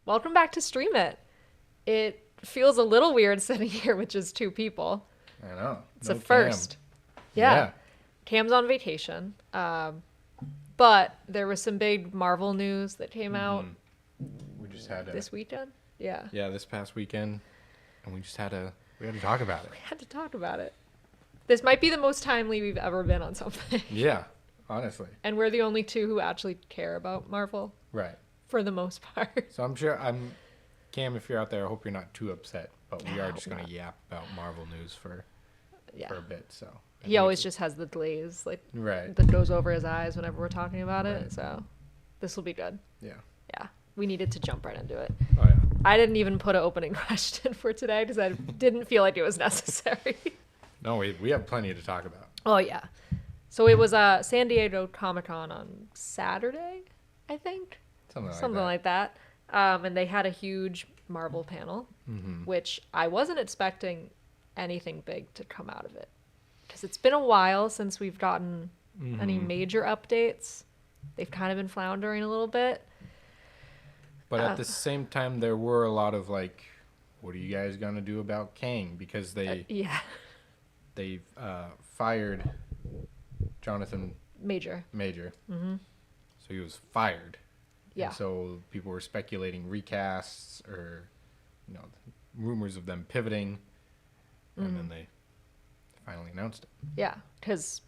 welcome back to Stream It. It feels a little weird sitting here with just two people. I know. It's No a first. Cam. Yeah. Cam's on vacation. But there was some big Marvel news that came out We just had this weekend. Yeah. Yeah, this past weekend, and we had to talk about it. We had to talk about it. This might be the most timely we've ever been on something. Yeah, honestly. And we're the only two who actually care about Marvel. Right. For the most part. So Cam, if you're out there, I hope you're not too upset, but we are just going to yap about Marvel news for a bit, so. He always just has the glaze, right. that goes over his eyes whenever we're talking about it, Right. so this will be good. Yeah. Yeah. We needed to jump right into it. Oh, yeah. I didn't even put an opening question for today because I didn't feel like it was necessary. No, we have plenty to talk about. Oh, yeah. So it was San Diego Comic-Con on Saturday, I think. Something like that. And they had a huge Marvel panel, which I wasn't expecting anything big to come out of it. Because it's been a while since we've gotten any major updates. They've kind of been floundering a little bit. But at the same time, there were a lot of what are you guys going to do about Kang? Because they fired Jonathan Major. Mm-hmm. So he was fired. Yeah. And so people were speculating recasts or, rumors of them pivoting. And then they finally announced it. Yeah, because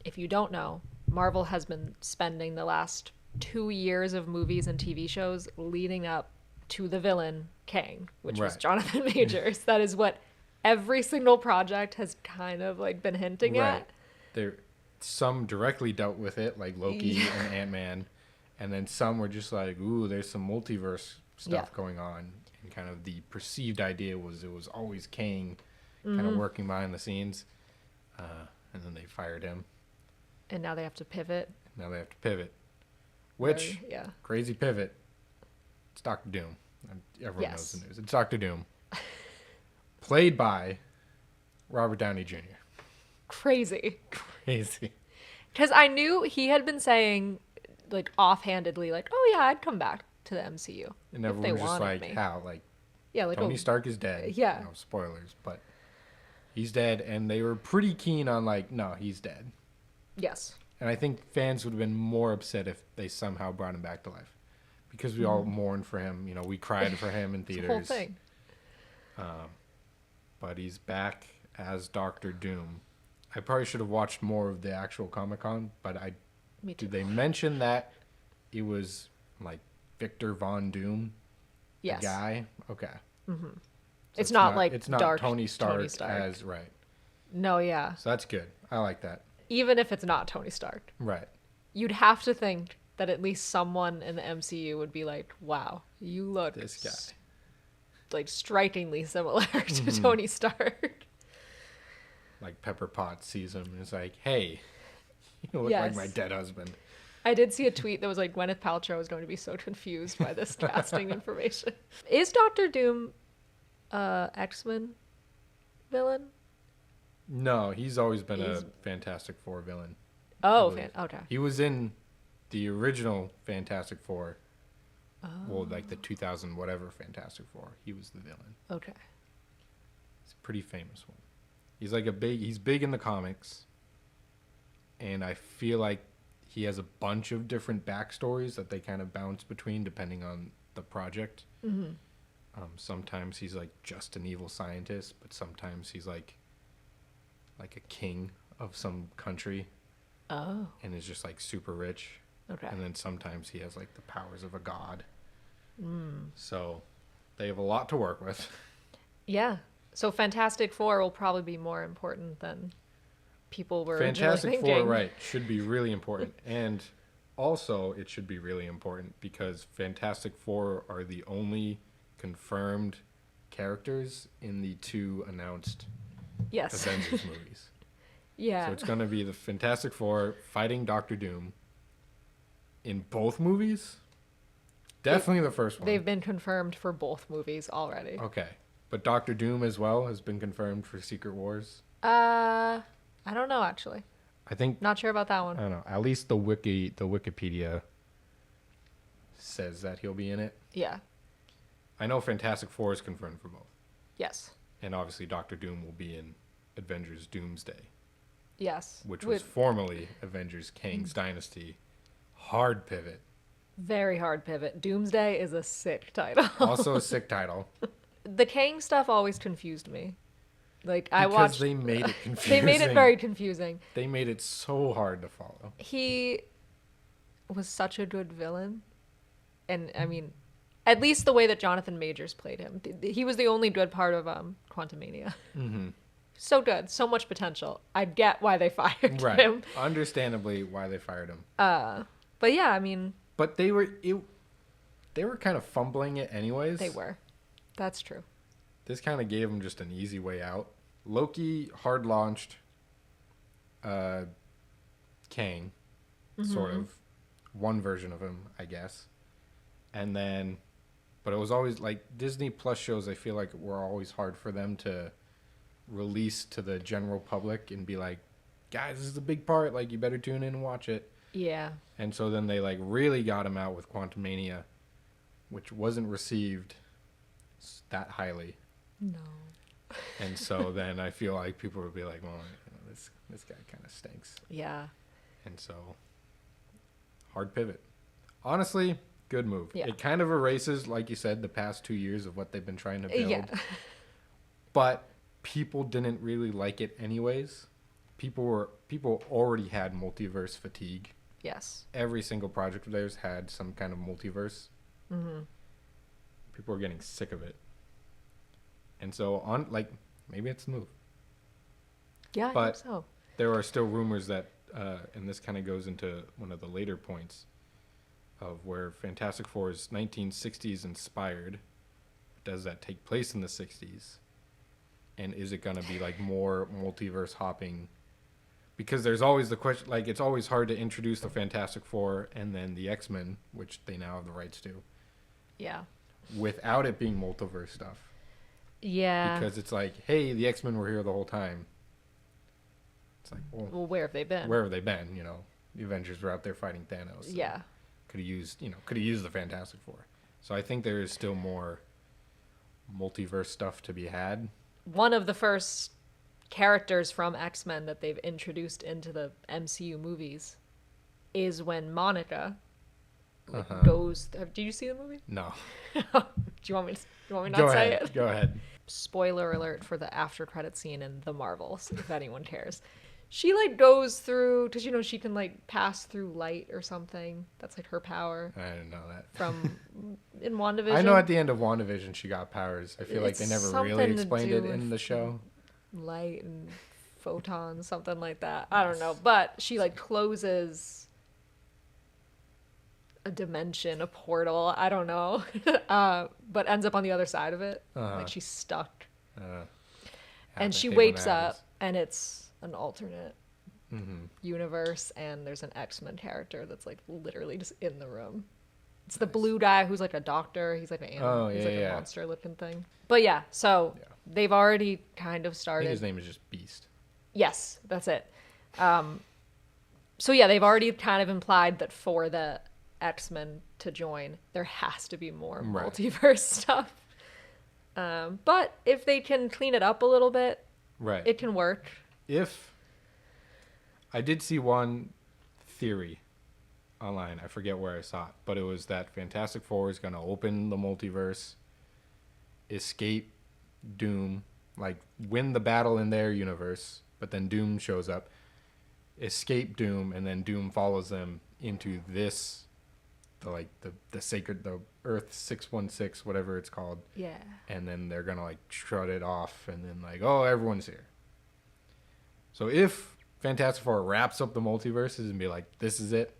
if you don't know, Marvel has been spending the last 2 years of movies and TV shows leading up to the villain, Kang, which was Jonathan Majors. That is what every single project has kind of been hinting at. Some directly dealt with it, like Loki and Ant-Man. And then some were just ooh, there's some multiverse stuff going on. And kind of the perceived idea was it was always Kang kind of working behind the scenes. And then they fired him. And now they have to pivot. Which, crazy pivot. It's Dr. Doom. Everyone knows the news. It's Dr. Doom. Played by Robert Downey Jr. Crazy. Because Crazy. I knew he had been saying, offhandedly, oh yeah, I'd come back to the MCU. And everyone was just like, me. How? Tony Stark is dead. Yeah. No spoilers, but he's dead. And they were pretty keen on no, he's dead. Yes. And I think fans would have been more upset if they somehow brought him back to life. Because we all mourned for him. We cried for him in theaters. The whole thing. But he's back as Dr. Doom. I probably should have watched more of the actual Comic-Con, but Me too. did they mention that it was Victor Von Doom? Yes. The guy? Okay. Mm-hmm. So it's not it's not dark Tony Stark Tony Stark as right. No, yeah. So that's good. I like that. Even if it's not Tony Stark. Right. You'd have to think that at least someone in the MCU would be like, wow, you look this guy. Strikingly similar to Tony Stark. Pepper Potts sees him and is like, hey, you look like my dead husband. I did see a tweet that was Gwyneth Paltrow is going to be so confused by this casting information. Is Doctor Doom X-Men villain? No, he's always been a Fantastic Four villain. Oh, okay. He was in the original Fantastic Four. Oh. Well, the 2000 whatever Fantastic Four. He was the villain. Okay. He's a pretty famous one. He's he's big in the comics. And I feel like he has a bunch of different backstories that they kind of bounce between depending on the project. Mm-hmm. Sometimes he's just an evil scientist, but sometimes he's like a king of some country. Oh. And is just super rich. Okay. And then sometimes he has the powers of a god. So they have a lot to work with. Yeah. So Fantastic Four will probably be more important than people were Fantastic thinking. Four, right, should be really important. And also it should be really important because Fantastic Four are the only confirmed characters in the 2 announced Avengers movies. Yeah. So it's going to be the Fantastic Four fighting Doctor Doom in both movies. Definitely the first one. They've been confirmed for both movies already. Okay. But Doctor Doom as well has been confirmed for Secret Wars. I don't know actually. I think not sure about that one. I don't know. At least the Wikipedia says that he'll be in it. Yeah. I know Fantastic Four is confirmed for both. Yes. And obviously Doctor Doom will be in Avengers Doomsday. Yes. Which was formerly Avengers Kang's Dynasty. Hard pivot. Very hard pivot. Doomsday is a sick title. Also a sick title. The Kang stuff always confused me. Like, I because watched... they made it confusing. They made it very confusing. They made it so hard to follow. He was such a good villain. And, I mean, at least the way that Jonathan Majors played him. He was the only good part of Quantumania. Mm-hmm. So good. So much potential. I get why they fired him. Understandably why they fired him. But yeah, I mean... But they were kind of fumbling it anyways. They were. That's true. This kind of gave them just an easy way out. Loki hard launched Kang, sort of. One version of him, I guess. And then... But it was always like Disney Plus shows, I feel like were always hard for them to release to the general public and be like, guys, this is a big part. Like, you better tune in and watch it. Yeah. And so then they like really got him out with Quantumania, which wasn't received that highly. No. And so then I feel like people would be like, well, you know, this guy kind of stinks. Yeah. And so hard pivot. Honestly, good move. Yeah. It kind of erases, like you said, the past 2 years of what they've been trying to build. Yeah. But people didn't really like it anyways. People already had multiverse fatigue. Yes. Every single project of theirs had some kind of multiverse. Mm-hmm. People were getting sick of it. And so maybe it's a move. Yeah, but I think so. There are still rumors that, and this kind of goes into one of the later points of where Fantastic Four is 1960s inspired. Does that take place in the 60s? And is it going to be like more multiverse hopping? Because there's always the question, like, it's always hard to introduce the Fantastic Four and then the X-Men, which they now have the rights to. Yeah. Without it being multiverse stuff. Yeah. Because it's like, hey, the X-Men were here the whole time. It's like, well, where have they been? Where have they been? You know, the Avengers were out there fighting Thanos. So yeah. Could have used the Fantastic Four. So I think there is still more multiverse stuff to be had. One of the first characters from X-Men that they've introduced into the MCU movies is when Monica goes... Did you see the movie? No. Do you want me not to say it? Go ahead. Spoiler alert for the after credit scene in The Marvels, if anyone cares. She, like, goes through... Because, you know, she can, like, pass through light or something. That's, like, her power. I didn't know that. In WandaVision. I know at the end of WandaVision she got powers. I feel like they never really explained it in the show. Light and photons, something like that. I don't know. But she, like, closes a dimension, a portal. I don't know. But ends up on the other side of it. Like, she's stuck. And she wakes up, and it's an alternate universe, and there's an X-Men character that's, like, literally just in the room. It's the blue guy who's, like, a doctor. He's, like, an animal. He's, like, a monster-looking thing. But, yeah, so they've already kind of started. I think his name is just Beast. Yes, that's it. So, yeah, they've already kind of implied that for the X-Men to join, there has to be more multiverse stuff. But if they can clean it up a little bit, it can work. If I did see one theory online, I forget where I saw it, but it was that Fantastic Four is going to open the multiverse, escape Doom, like win the battle in their universe, but then Doom shows up, escape Doom, and then Doom follows them into this, the sacred, the Earth 616, whatever it's called. Yeah. And then they're going to like strut it off, and then like, oh, everyone's here. So if Fantastic Four wraps up the multiverses and be like, this is it,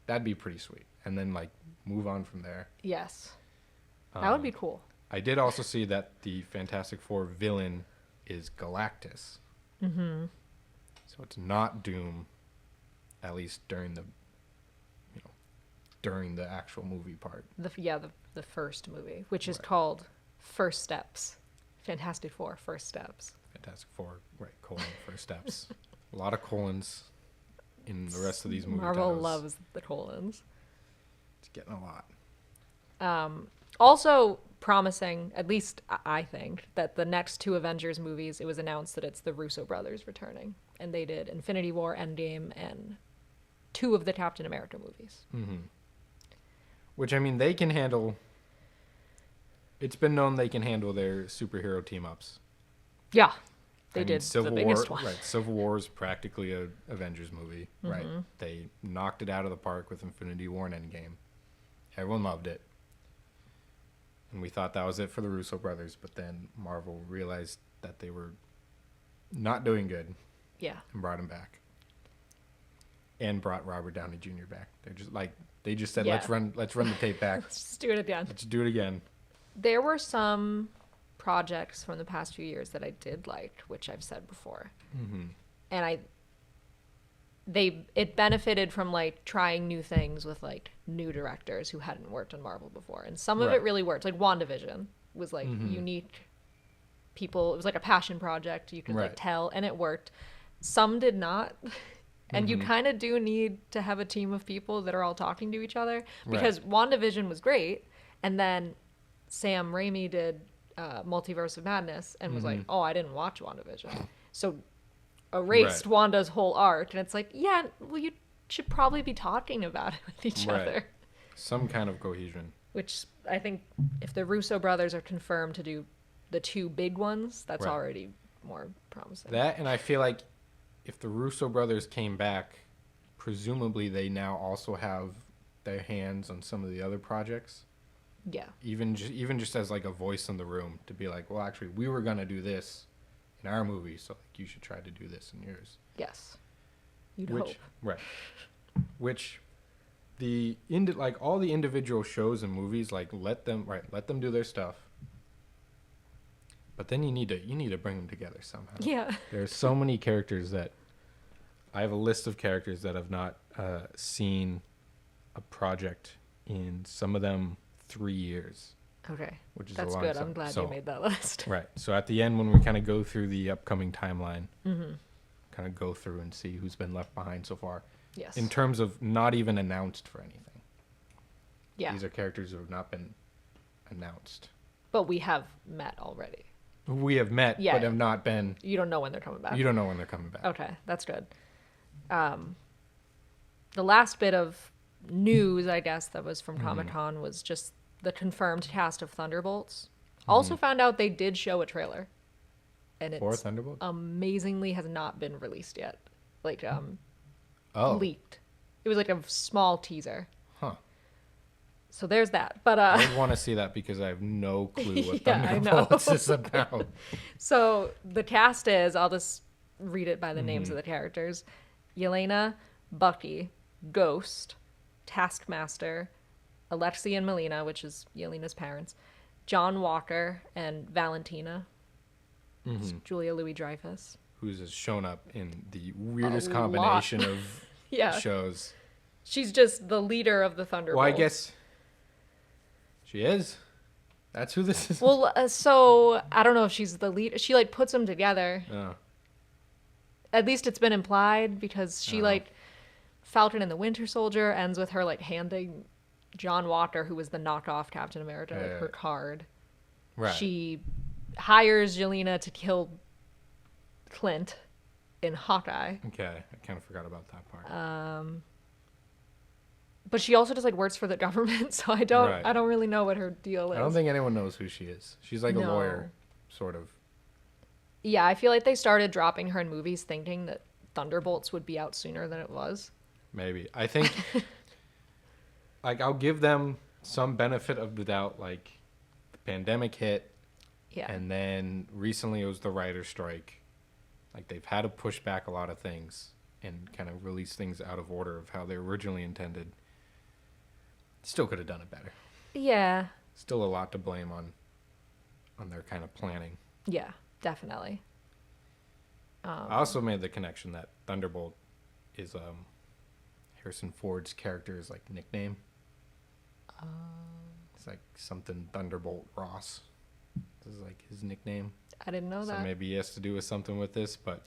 that'd be pretty sweet. And then, like, move on from there. Yes. That would be cool. I did also see that the Fantastic Four villain is Galactus. Mm-hmm. So it's not Doom, at least during the actual movie part. The first movie, which is called First Steps. Fantastic Four, First Steps. Fantastic Four, First Steps. A lot of colons in the rest of these movie Marvel titles. loves the colons. It's getting a lot. Also, promising, at least I think, that the next 2 Avengers movies, it was announced that it's the Russo brothers returning. And they did Infinity War, Endgame, and 2 of the Captain America movies. Mm-hmm. Which, I mean, they can handle... It's been known they can handle their superhero team-ups. Yeah. They did the biggest one. Right, Civil War is practically a Avengers movie, right? They knocked it out of the park with Infinity War and Endgame. Everyone loved it. And we thought that was it for the Russo brothers, but then Marvel realized that they were not doing good. Yeah. And brought him back. And brought Robert Downey Jr. back. They just said, let's run the tape back. Let's just do it again. Let's do it again. There were some projects from the past few years that I did like, which I've said before. Mm-hmm. And it benefited from like trying new things with like new directors who hadn't worked on Marvel before, and some of it really worked. Like WandaVision was like unique people. It was like a passion project. You could like tell, and it worked. Some did not, and you kind of do need to have a team of people that are all talking to each other, because WandaVision was great, and then Sam Raimi did Multiverse of Madness and was like, oh, I didn't watch WandaVision, so erased Wanda's whole arc. And it's like, yeah, well, you should probably be talking about it with each other. Some kind of cohesion. Which I think if the Russo brothers are confirmed to do the 2 big ones, that's already more promising. That, and I feel like if the Russo brothers came back, presumably they now also have their hands on some of the other projects. Yeah. Even just as like a voice in the room to be like, well, actually, we were going to do this in our movie, so like you should try to do this in yours. Yes. You'd hope. Right. Which like all the individual shows and movies, like let them do their stuff. But then you need to bring them together somehow. Yeah. There's so many characters that I have a list of characters that have not seen a project in some of them 3 years. Okay. Which is that's a long good. time. I'm glad you made that list. Right. So at the end, when we kind of go through the upcoming timeline, kind of go through and see who's been left behind so far. Yes. In terms of not even announced for anything. Yeah. These are characters who have not been announced. But we have met already. We have met, but have not been... You don't know when they're coming back. You don't know when they're coming back. Okay, that's good. The last bit of news, I guess, that was from Comic-Con was just the confirmed cast of Thunderbolts. Also found out they did show a trailer. And For Thunderbolts? Amazingly has not been released yet. Like, leaked. It was like a small teaser. Huh. So there's that. But I would want to see that because I have no clue what Thunderbolts is about. So the cast is, I'll just read it by the names of the characters. Yelena, Bucky, Ghost, Taskmaster, Alexei and Melina, which is Yelena's parents, John Walker, and Valentina. Julia Louis-Dreyfus. Who's shown up in the weirdest combination of shows. She's just the leader of the Thunderbolts. Well, I guess she is. That's who this is. Well, so I don't know if she's the leader. She like puts them together. Oh. At least it's been implied because she like Falcon and the Winter Soldier ends with her like handing John Walker, who was the knockoff Captain America, like her card. Right. She hires Yelena to kill Clint in Hawkeye. Okay, I kind of forgot about that part. But she also just like works for the government, so I don't really know what her deal is. I don't think anyone knows who she is. She's like a lawyer, sort of. Yeah, I feel like they started dropping her in movies thinking that Thunderbolts would be out sooner than it was. Maybe. I think like I'll give them some benefit of the doubt. Like the pandemic hit, and then recently it was the writer's strike. Like they've had to push back a lot of things and kind of release things out of order of how they originally intended. Still could have done it better. Yeah. Still a lot to blame on their kind of planning. Yeah, definitely. I also made the connection that Thunderbolt is Harrison Ford's character's like nickname. It's like something Thunderbolt Ross. This is like his nickname. I didn't know that. So maybe he has to do with something with this, but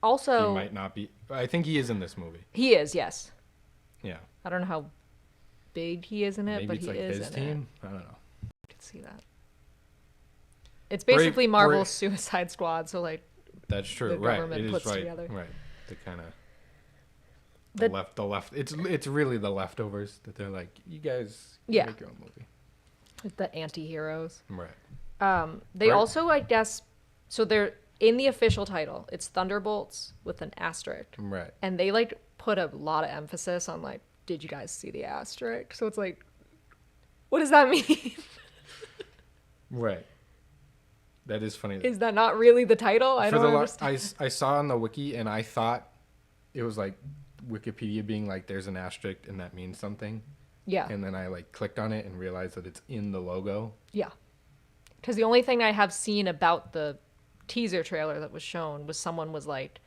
also he might not be. I think he is in this movie. He is, yes. Yeah. I don't know how big he is in it, maybe but it's he like is his in team. I don't know. could see that. It's basically Marvel's Suicide Squad, so like that's true, the right? government It is puts right, together. right. The kind of the left. It's really the leftovers that they're like, you guys make your own movie. The anti-heroes. Right. They also, I guess, so they're in the official title. It's Thunderbolts with an asterisk. Right. And they like put a lot of emphasis on like, did you guys see the asterisk? So it's like, what does that mean? Right. That is funny. Is that not really the title? I don't understand. I saw on the wiki and I thought it was like Wikipedia being like, there's an asterisk and that means something. Yeah. And then I like clicked on it and realized that it's in the logo. Yeah. Because the only thing I have seen about the teaser trailer that was shown was someone was like,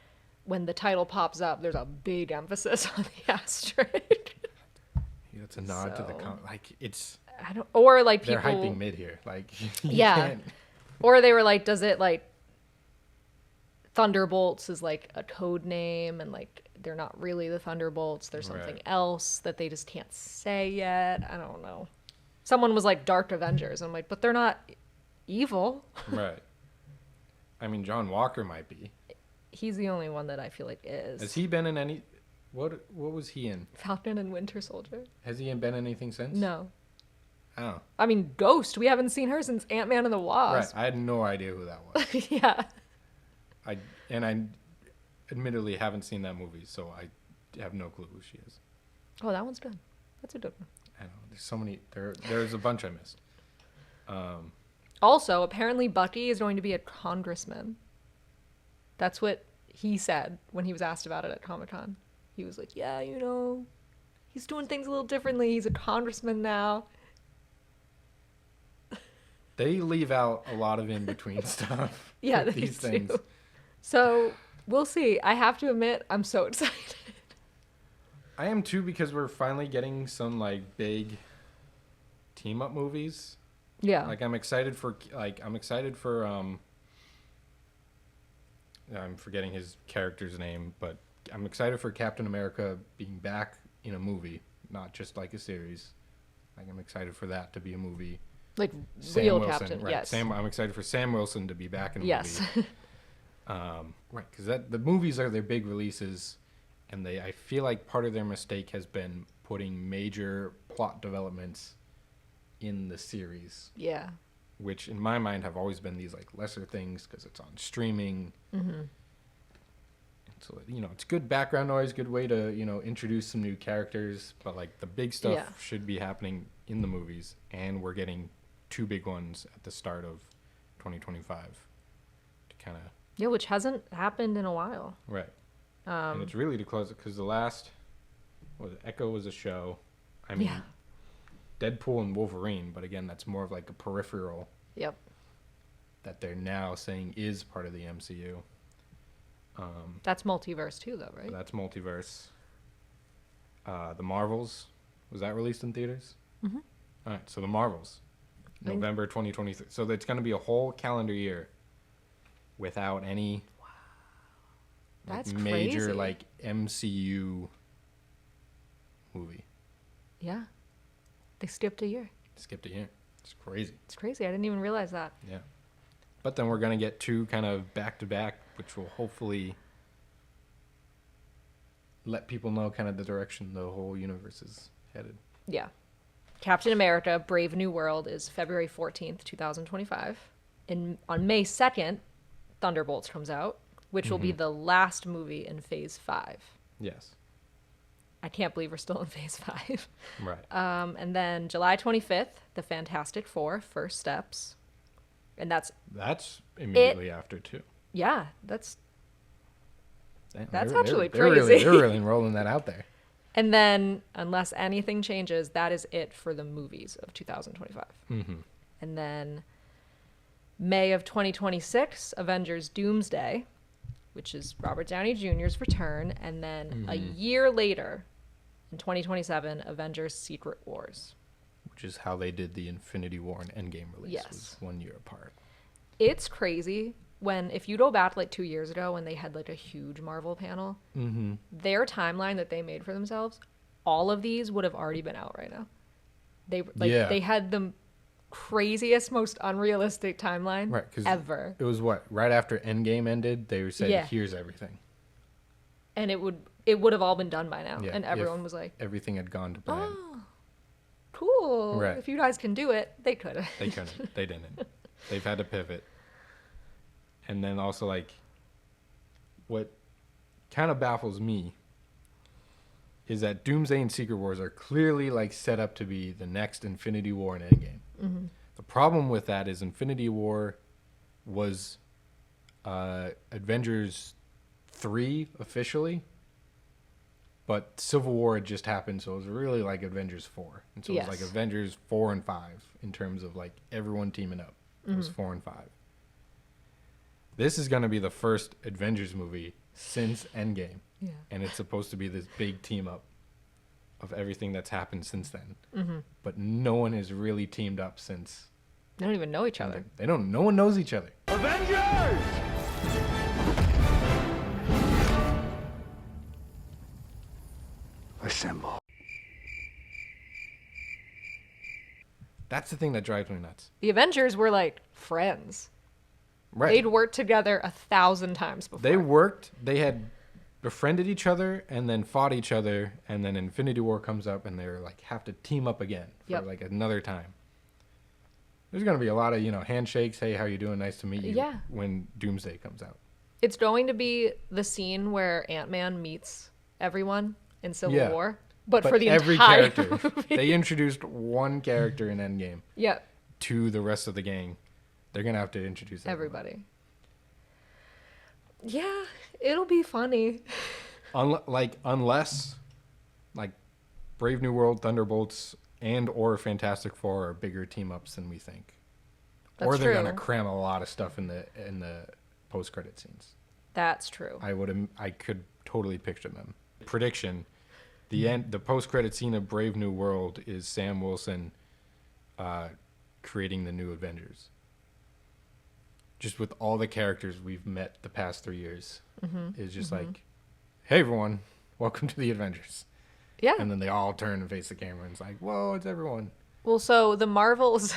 when the title pops up, there's a big emphasis on the asterisk. Yeah, it's a nod to the like it's. I don't, or like people. They're hyping mid here, like. Yeah. Can't. Or they were like, does it like Thunderbolts is like a code name and like they're not really the Thunderbolts. There's something else that they just can't say yet. I don't know. Someone was like Dark Avengers. I'm like, but they're not evil. Right. I mean, John Walker might be. He's the only one that I feel like is. Has he been in any? What was he in? Falcon and Winter Soldier. Has he been in anything since? No. Oh. I mean, Ghost. We haven't seen her since Ant-Man and the Wasp. Right. I had no idea who that was. Yeah. I admittedly haven't seen that movie, so I have no clue who she is. Oh, that one's good. That's a good one. I know. There's so many. There's a bunch I missed. Also, apparently Bucky is going to be a congressman. That's what he said when he was asked about it at Comic-Con. He was like, yeah, you know, he's doing things a little differently. He's a congressman now. They leave out a lot of in-between stuff. Yeah, these things. Do. So we'll see. I have to admit, I'm so excited. I am too, because we're finally getting some like big team-up movies. Yeah. Like I'm excited for I'm forgetting his character's name, but I'm excited for Captain America being back in a movie, not just like a series. Like I'm excited for that to be a movie. Like Sam real Wilson, Captain, right. yes. I'm excited for Sam Wilson to be back in a yes. movie. Right, because the movies are their big releases, and I feel like part of their mistake has been putting major plot developments in the series. Yeah. Which in my mind have always been these like lesser things because it's on streaming. Mm-hmm. So, you know, it's good background noise, good way to, you know, introduce some new characters, but like the big stuff should be happening in the movies, and we're getting 2 big ones at the start of 2025 to kind of... Yeah, which hasn't happened in a while. Right. And it's really to close it, because the last... Echo was a show. I mean, Deadpool and Wolverine, but again, that's more of like a peripheral. Yep. That they're now saying is part of the MCU. That's multiverse too, though, right? That's multiverse. The Marvels, was that released in theaters? Mm-hmm. All right, so the Marvels, November 2023. So it's going to be a whole calendar year without any That's major crazy. like MCU movie. Yeah, they skipped a year. Skipped a year. It's crazy. It's crazy. I didn't even realize that. Yeah. But then we're going to get 2 kind of back-to-back, which will hopefully let people know kind of the direction the whole universe is headed. Yeah. Captain America, Brave New World is February 14th, 2025. On May 2nd, Thunderbolts comes out, which will be the last movie in Phase 5. Yes. I can't believe we're still in Phase 5. Right. And then July 25th, The Fantastic Four, First Steps. And that's immediately after too. Yeah, that's Damn, actually crazy. They're really rolling that out there. And then, unless anything changes, that is it for the movies of 2025. Mm-hmm. And then May of 2026, Avengers Doomsday, which is Robert Downey Jr.'s return. And then a year later, in 2027, Avengers Secret Wars. Which is how they did the Infinity War and Endgame release. Yes. Was 1 year apart. It's crazy if you go back like 2 years ago when they had like a huge Marvel panel, their timeline that they made for themselves, all of these would have already been out right now. They had them craziest, most unrealistic timeline ever. It was right after Endgame ended, they said, here's everything. And it would have all been done by now. And everyone was like... everything had gone to plan. Oh, cool. Right. If you guys can do it, they could. They couldn't. They didn't. They've had to pivot. And then also, like, what kind of baffles me is that Doomsday and Secret Wars are clearly, like, set up to be the next Infinity War and Endgame. Mm-hmm. The problem with that is Infinity War was Avengers 3 officially, but Civil War had just happened, so it was really like Avengers 4. And so it was like Avengers 4 and 5 in terms of, like, everyone teaming up. It was 4 and 5. This is going to be the first Avengers movie since Endgame. Yeah. And it's supposed to be this big team up of everything that's happened since then. Mm-hmm. But no one has really teamed up since. They don't even know each other. No one knows each other. Avengers! Assemble. That's the thing that drives me nuts. The Avengers were like friends. Right. They'd worked together 1,000 times before. They had befriended each other and then fought each other, and then Infinity War comes up and they're like have to team up again for like another time. There's going to be a lot of, handshakes, hey, how you doing? Nice to meet you. Yeah. When Doomsday comes out. It's going to be the scene where Ant-Man meets everyone in Civil War, but for the every entire character. Movie. They introduced one character in Endgame. Yeah. To the rest of the gang. They're going to have to introduce everybody. Yeah, it'll be funny. Unless Brave New World, Thunderbolts, and or Fantastic Four are bigger team-ups than we think. That's or they're going to cram a lot of stuff in the post-credit scenes. That's true. I could totally picture them. Prediction, the post-credit scene of Brave New World is Sam Wilson creating the new Avengers. Just with all the characters we've met the past 3 years, is just like, hey everyone, welcome to the Avengers. Yeah. And then they all turn and face the camera and it's like, whoa, it's everyone. Well, so the Marvels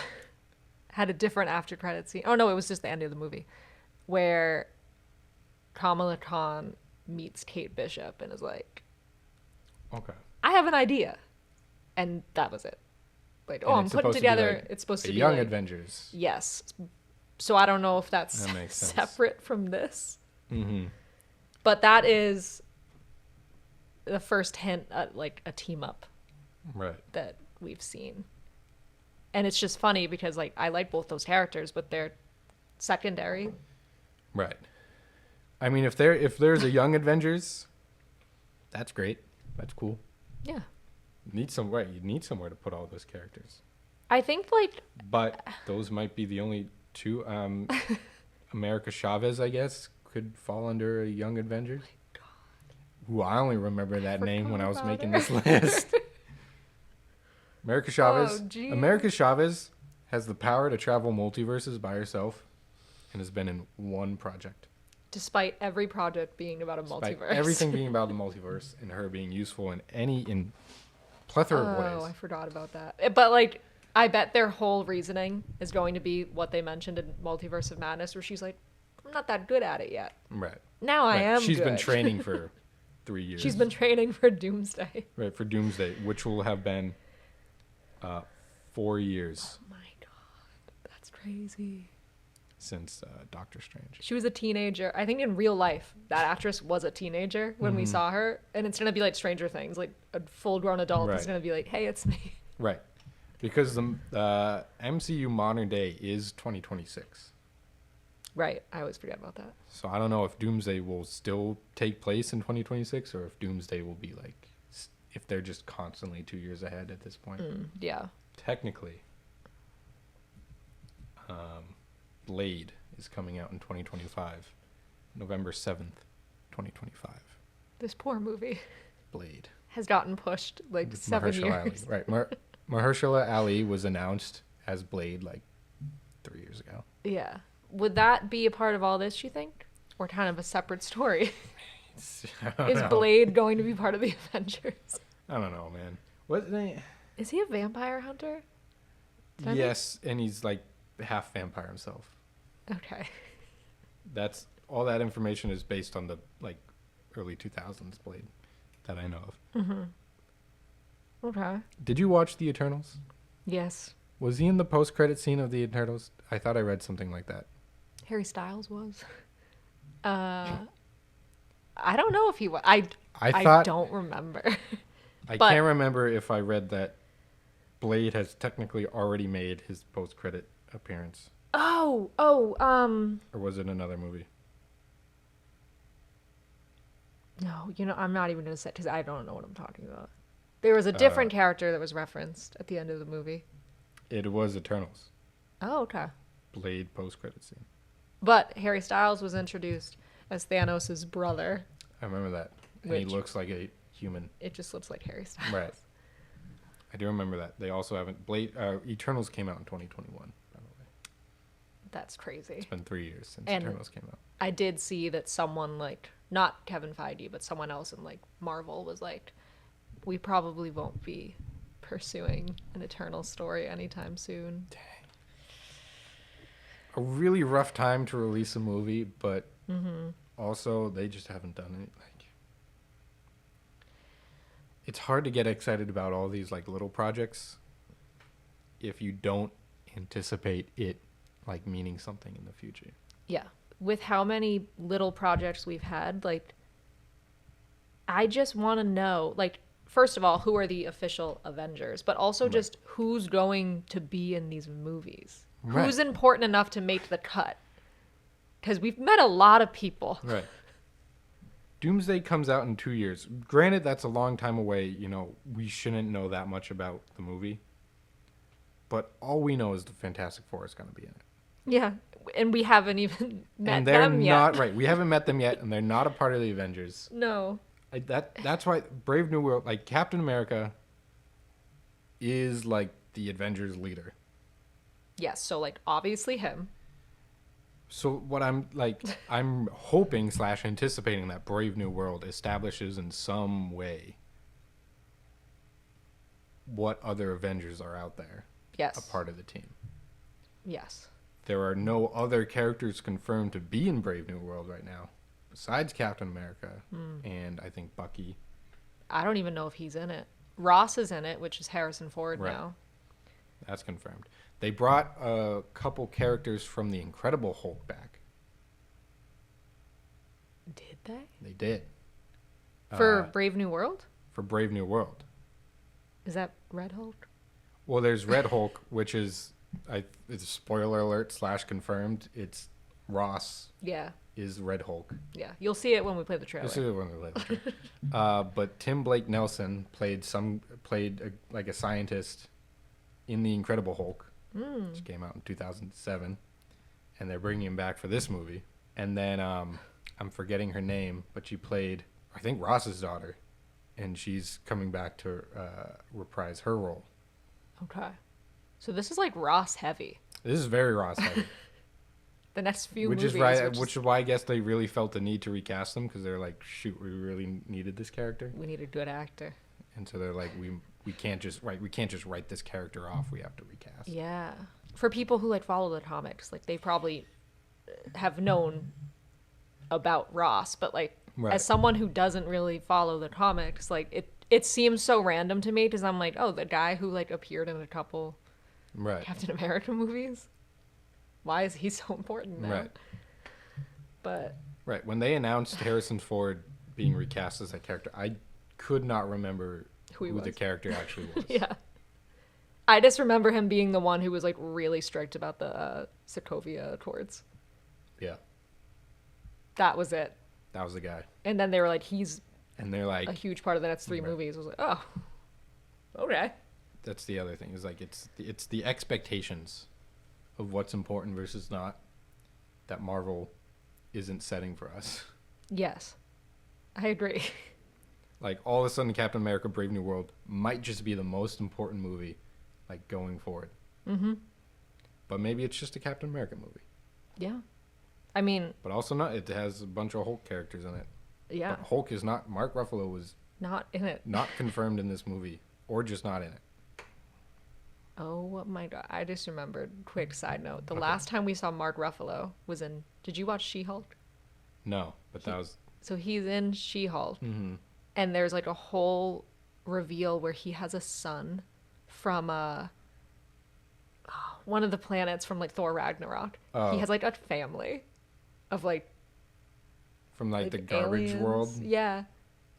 had a different after credit scene. Oh no, it was just the end of the movie where Kamala Khan meets Kate Bishop and is like, okay, I have an idea. And that was it. Like, I'm putting together, it's supposed to be Young Avengers. Yes. So I don't know if that's separate from this. Mm-hmm. But that is the first hint at like a team up that we've seen. And it's just funny because like I like both those characters, but they're secondary. Right. I mean, if there's a Young Avengers, that's great. That's cool. Yeah. You need somewhere to put all those characters. I think but those might be the only two. America Chavez, I guess, could fall under a Young Avengers. Oh my God. Ooh, I only remember that name when I was making this list. America Chavez. Oh, America Chavez has the power to travel multiverses by herself and has been in one project. Despite every project being about a multiverse. Everything being about the multiverse and her being useful in plethora of ways. Oh, I forgot about that. But I bet their whole reasoning is going to be what they mentioned in Multiverse of Madness, where she's like, I'm not that good at it yet. Right. Now I am She's been training for 3 years. She's been training for Doomsday. Right, for Doomsday, which will have been 4 years. Oh my God. That's crazy. Since Doctor Strange. She was a teenager. I think in real life, that actress was a teenager when we saw her. And it's going to be like Stranger Things. Like a full-grown adult is going to be like, hey, it's me. Right. Because the MCU modern day is 2026. Right. I always forget about that. So I don't know if Doomsday will still take place in 2026 or if Doomsday will be like, if they're just constantly 2 years ahead at this point. Yeah. Technically, Blade is coming out in 2025. November 7th, 2025. This poor movie. Blade. Has gotten pushed like 7 years. Ali. Right. Mahershala Ali was announced as Blade like 3 years ago. Yeah. Would that be a part of all this, you think? Or kind of a separate story? Is Blade going to be part of the Avengers? I don't know, man. Is he a vampire hunter? Yes, and he's like half vampire himself. Okay. That's all that information is based on the like early 2000s Blade that I know of. Mm-hmm. Okay. Did you watch The Eternals? Yes. Was he in the post-credit scene of The Eternals? I thought I read something like that. Harry Styles was. I don't know if he was. I don't remember. I can't remember if I read that Blade has technically already made his post-credit appearance. Or was it another movie? No, I'm not even going to say, because I don't know what I'm talking about. There was a different character that was referenced at the end of the movie. It was Eternals. Oh, okay. Blade post-credit scene. But Harry Styles was introduced as Thanos' brother. I remember that. And he looks like a human. It just looks like Harry Styles. Right. I do remember that. They also haven't... Eternals came out in 2021, by the way. That's crazy. It's been 3 years since Eternals came out. I did see that someone, like, not Kevin Feige, but someone else in, like, Marvel was like, we probably won't be pursuing an Eternal story anytime soon. Dang. A really rough time to release a movie, but also they just haven't done it. Like, it's hard to get excited about all these like little projects if you don't anticipate it like meaning something in the future. Yeah. With how many little projects we've had, like, I just want to know, like, first of all, who are the official Avengers, but also just who's going to be in these movies. Right. Who's important enough to make the cut? Because we've met a lot of people. Right. Doomsday comes out in 2 years. Granted, that's a long time away. We shouldn't know that much about the movie. But all we know is the Fantastic Four is going to be in it. Yeah. And we haven't even met them yet. Right. We haven't met them yet, and they're not a part of the Avengers. No. That's why Brave New World, like Captain America, is like the Avengers leader. Yes, so like obviously him. So what I'm hoping / anticipating that Brave New World establishes in some way what other Avengers are out there. Yes. A part of the team. Yes. There are no other characters confirmed to be in Brave New World right now, besides Captain America and I think Bucky. I don't even know if he's in it. Ross is in it, which is Harrison Ford now. That's confirmed. They brought a couple characters from the Incredible Hulk back. Did they? They did. For Brave New World? For Brave New World. Is that Red Hulk? Well, there's Red Hulk, which is, it's a spoiler alert / confirmed. It's Ross. Yeah. Is Red Hulk. Yeah, you'll see it when we play the trailer. You'll see it when we play the trailer. But Tim Blake Nelson played a scientist in the Incredible Hulk, which came out in 2007, and they're bringing him back for this movie. And then I'm forgetting her name, but she played, I think, Ross's daughter, and she's coming back to reprise her role. Okay, so this is like Ross heavy. This is very Ross heavy. The next few movies. Which is why I guess they really felt the need to recast them, because they're like, shoot, we really needed this character. We need a good actor. And so they're like, we can't just write this character off. We have to recast. Yeah. For people who like follow the comics, like they probably have known about Ross, but like as someone who doesn't really follow the comics, like it seems so random to me, because I'm like, oh, the guy who like appeared in a couple Captain America movies. Why is he so important now? Right. But when they announced Harrison Ford being recast as that character, I could not remember who the character actually was. Yeah. I just remember him being the one who was like really strict about the Sokovia Accords. Yeah. That was it. That was the guy. And then they were like, and they're like a huge part of the next 3 movies. I was like, oh, okay. That's the other thing. Is like it's the expectations of what's important versus not that Marvel isn't setting for us. Yes, I agree. Like all of a sudden, Captain America: Brave New World might just be the most important movie, like going forward. Mm-hmm. But maybe it's just a Captain America movie. Yeah, I mean. But also not. It has a bunch of Hulk characters in it. Yeah. But Hulk is not. Mark Ruffalo was not in it. Not confirmed in this movie, or just not in it. Oh my god! I just remembered. Quick side note: the last time we saw Mark Ruffalo was in. Did you watch She-Hulk? No, but that was. So he's in She-Hulk, and there's like a whole reveal where he has a son from one of the planets from like Thor Ragnarok. Oh. He has like a family of like from like the garbage aliens. world. Yeah,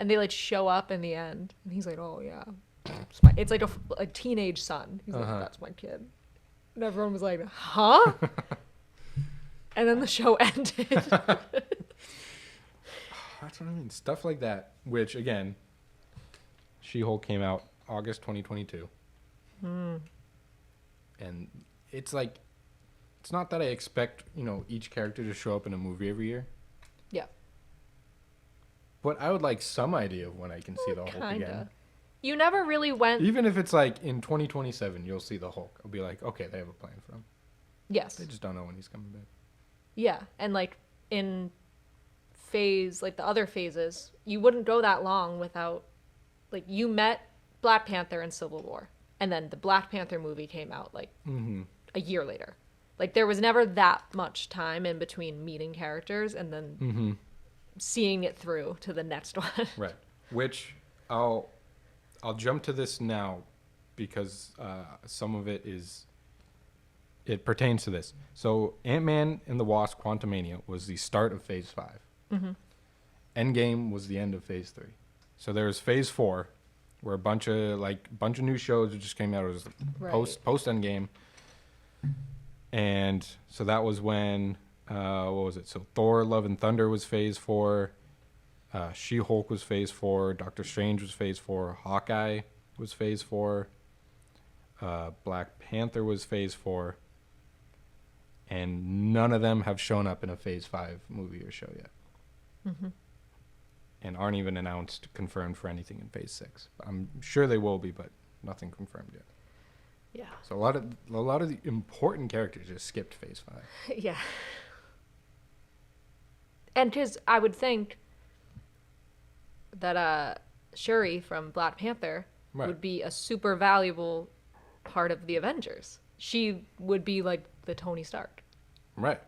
and they like show up in the end, and he's like, "Oh yeah." It's like a teenage son. He's like, that's my kid. And everyone was like, huh? And then the show ended. That's what I mean. Stuff like that, which, again, She-Hulk came out August 2022. And it's like, it's not that I expect, each character to show up in a movie every year. Yeah. But I would like some idea of when I can see the Hulk again. You never really went... Even if it's like in 2027, you'll see the Hulk. I'll be like, okay, they have a plan for him. Yes. They just don't know when he's coming back. Yeah, and like in phase, like the other phases, you wouldn't go that long without... Like, you met Black Panther in Civil War, and then the Black Panther movie came out like a year later. Like, there was never that much time in between meeting characters and then seeing it through to the next one. Right. Which I'll jump to this now because some of it pertains to this. So Ant-Man and the Wasp: Quantumania was the start of Phase 5. Endgame was the end of Phase 3. So there was Phase 4, where a bunch of new shows that just came out. It was post Endgame, and so that was when what was it? So Thor: Love and Thunder was Phase 4. She-Hulk was Phase 4. Doctor Strange was Phase 4. Hawkeye was Phase 4. Black Panther was Phase 4. And none of them have shown up in a Phase 5 movie or show yet. And aren't even confirmed for anything in Phase 6. I'm sure they will be, but nothing confirmed yet. Yeah. So a lot of the important characters just skipped Phase 5. Yeah. And because I would think that Shuri from Black Panther would be a super valuable part of the Avengers. She would be like the Tony Stark. Right.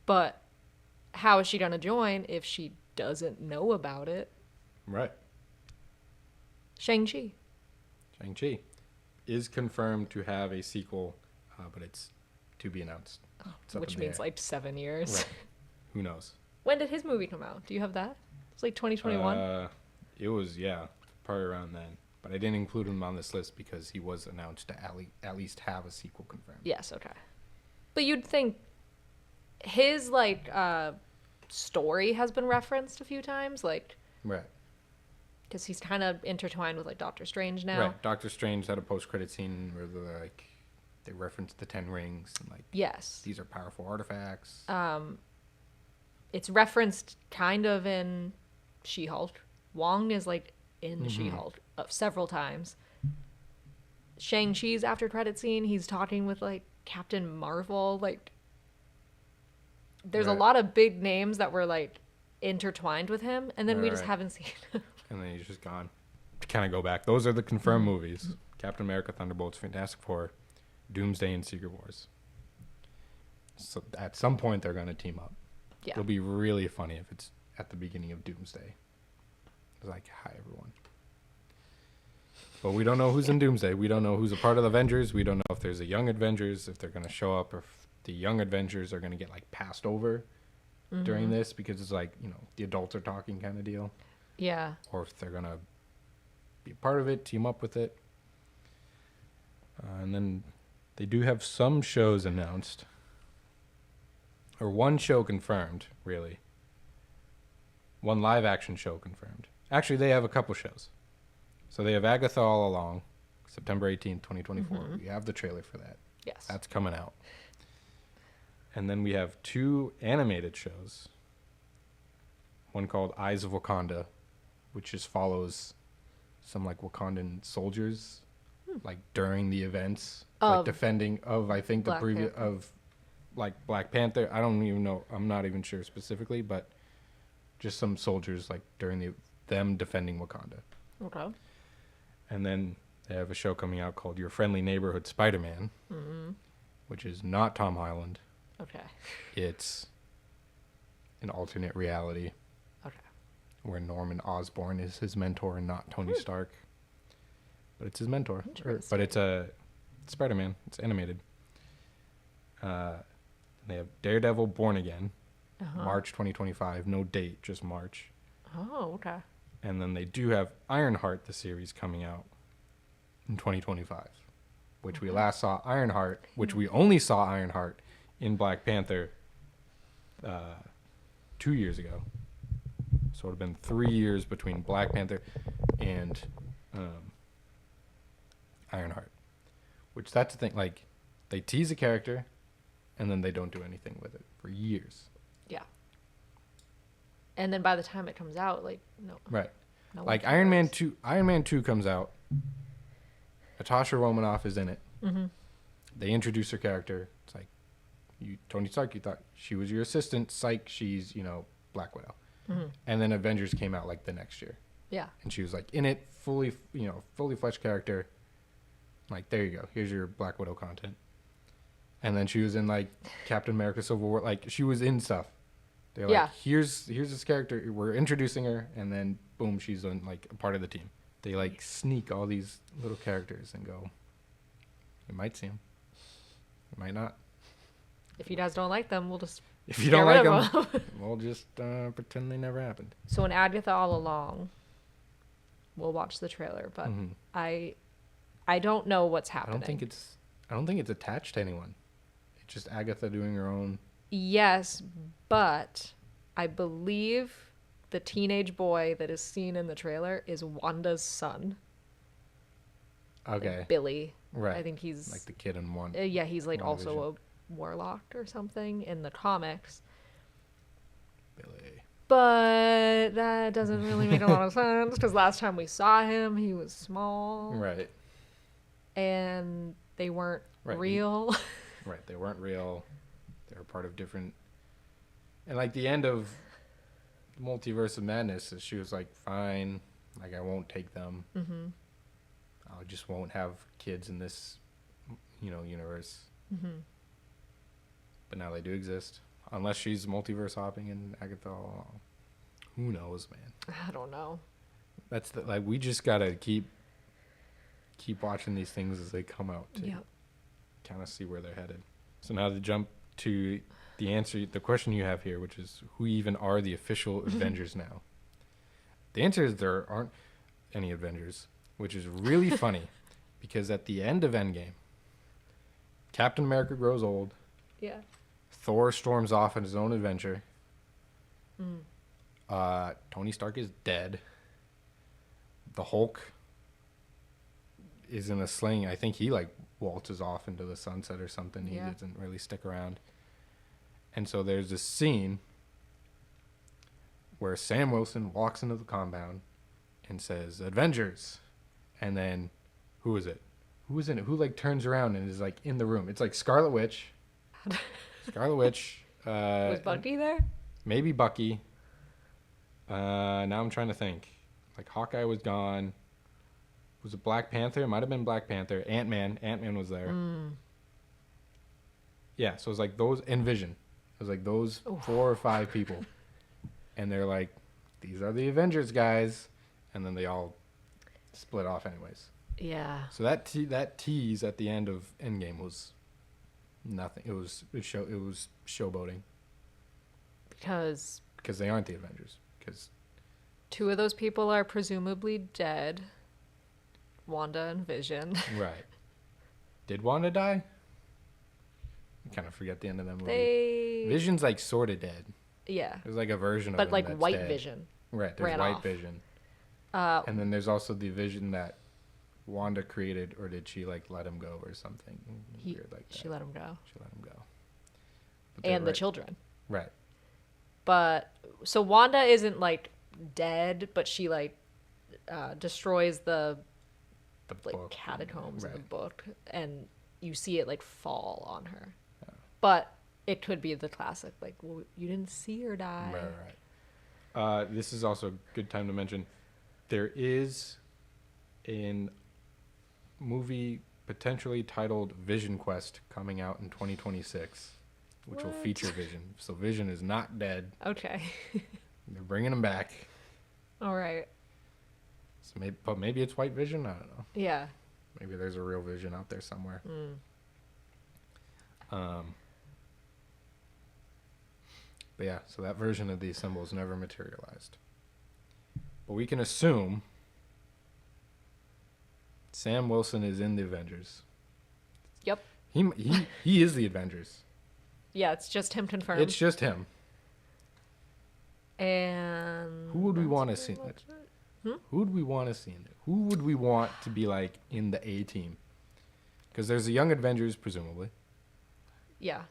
But how is she going to join if she doesn't know about it? Right. Shang-Chi is confirmed to have a sequel, but it's to be announced. Which means like 7 years. Right. Who knows? When did his movie come out? Do you have that? It's like 2021? It was, probably around then. But I didn't include him on this list because he was announced to at least have a sequel confirmed. Yes, okay. But you'd think his, story has been referenced a few times, Right. Because he's kind of intertwined with, Doctor Strange now. Right. Doctor Strange had a post-credit scene where they referenced the 10 rings and, yes. These are powerful artifacts. It's referenced kind of in She-Hulk. Wong is, in She-Hulk several times. Shang-Chi's after credit scene, he's talking with Captain Marvel. There's a lot of big names that were intertwined with him, and then we just haven't seen him. And then he's just gone. To kind of go back, those are the confirmed movies: Captain America, Thunderbolts, Fantastic Four, Doomsday, and Secret Wars. So at some point they're going to team up. Yeah. It'll be really funny if it's at the beginning of Doomsday. It's like, hi everyone. But we don't know who's in Doomsday. We don't know who's a part of the Avengers. We don't know if there's a Young Avengers, if they're going to show up, or if the Young Avengers are going to get passed over during this because it's the adults are talking kind of deal. Yeah. Or if they're going to be a part of it, team up with it. And then they do have some shows announced. Or one show confirmed, really. One live action show confirmed. Actually, they have a couple shows. So they have Agatha All Along, September 18th, 2024. We have the trailer for that. Yes. That's coming out. And then we have 2 animated shows. One called Eyes of Wakanda, which just follows some Wakandan soldiers, during the events, defending of I think the previous of Black Panther. I don't even know. I'm not even sure specifically, but just some soldiers during them defending Wakanda. Okay. And then they have a show coming out called Your Friendly Neighborhood Spider-Man, which is not Tom Holland. Okay. It's an alternate reality. Okay. Where Norman Osborn is his mentor and not Tony Stark. But it's his mentor. But it's a Spider-Man. It's animated. They have Daredevil Born Again, March 2025. No date, just March. Oh, okay. And then they do have Ironheart, the series, coming out in 2025, which we last saw Ironheart, which we only saw Ironheart in Black Panther 2 years ago. So it would have been 3 years between Black Panther and Ironheart. Which that's the thing, like, they tease a character and then they don't do anything with it for years. Yeah. And then by the time it comes out, like, no. Right. No, like Iron Man 2 comes out. Natasha Romanoff is in it. Mm-hmm. They introduce her character. It's like, Tony Stark, you thought she was your assistant. Psych, she's, Black Widow. Mm-hmm. And then Avengers came out like the next year. Yeah. And she was like in it, fully fledged character. Like, there you go. Here's your Black Widow content. And then she was in like Captain America Civil War. Like, she was in stuff. They're like, here's this character. We're introducing her, and then boom, she's on like a part of the team. They like sneak all these little characters and go. You might see them. You might not. If you guys don't like them, we'll just. If you don't like them, we'll just pretend they never happened. So in Agatha All Along, we'll watch the trailer, but I don't know what's happening. I don't think it's attached to anyone. It's just Agatha doing her own. Yes, but I believe the teenage boy that is seen in the trailer is Wanda's son. Okay. Like Billy. Right. I think he's like the kid in one. Yeah, he's like also a warlock or something in the comics. Billy. But that doesn't really make a lot of sense because last time we saw him, he was small. Right. And they weren't real. Right. They weren't real. They were part of different. And like the end of Multiverse of Madness, she was like, fine, like I won't take them. Mm-hmm. I just won't have kids in this, universe. Mm-hmm. But now they do exist. Unless she's multiverse hopping in Agatha. Who knows, man? I don't know. That's we just gotta keep watching these things as they come out to kind of see where they're headed. So now to jump to the question you have here, which is who even are the official Avengers now? The answer is there aren't any Avengers, which is really funny because at the end of Endgame, Captain America grows old. Yeah. Thor storms off on his own adventure. Tony Stark is dead. The Hulk is in a sling. I think he waltzes off into the sunset or something. He doesn't really stick around. And so there's this scene where Sam Wilson walks into the compound and says, Avengers. And then, who is it? Who is in it? Who turns around and is in the room? It's Scarlet Witch. Scarlet Witch. Was Bucky there? Maybe Bucky. Now I'm trying to think. Hawkeye was gone. Was it Black Panther? It might have been Black Panther. Ant-Man. Ant-Man was there. Yeah, so it was those, and Vision. It was those 4 or 5 people. And they're these are the Avengers, guys. And then they all split off anyways. Yeah. So that tease at the end of Endgame was nothing. It was showboating. Because they aren't the Avengers. Because 2 of those people are presumably dead. Wanda and Vision. Right. Did Wanda die? I kind of forget the end of that movie. Vision's sort of dead. Yeah. There's a version of him that's White dead. Vision. Right. There's White Vision. And then there's also the Vision that Wanda created, or did she let him go or something weird like that? She let him go. She let him go. And the children. Right. But so Wanda isn't dead, but she destroys the book. Catacombs in the book, and you see it fall on her. Yeah. But it could be the classic well, you didn't see her die. Right. This is also a good time to mention there is movie potentially titled Vision Quest coming out in 2026, which will feature Vision. So Vision is not dead. Okay. They're bringing him back. All right. So maybe it's White Vision. I don't know. Yeah. Maybe there's a real Vision out there somewhere. But yeah, so that version of the symbols never materialized. But we can assume Sam Wilson is in the Avengers. Yep. He is the Avengers. Yeah, it's just him confirmed. It's just him. And who would we want to see? Who would we want to see in it? Who would we want to be like in the A team? Because there's the Young Avengers, presumably. Yeah.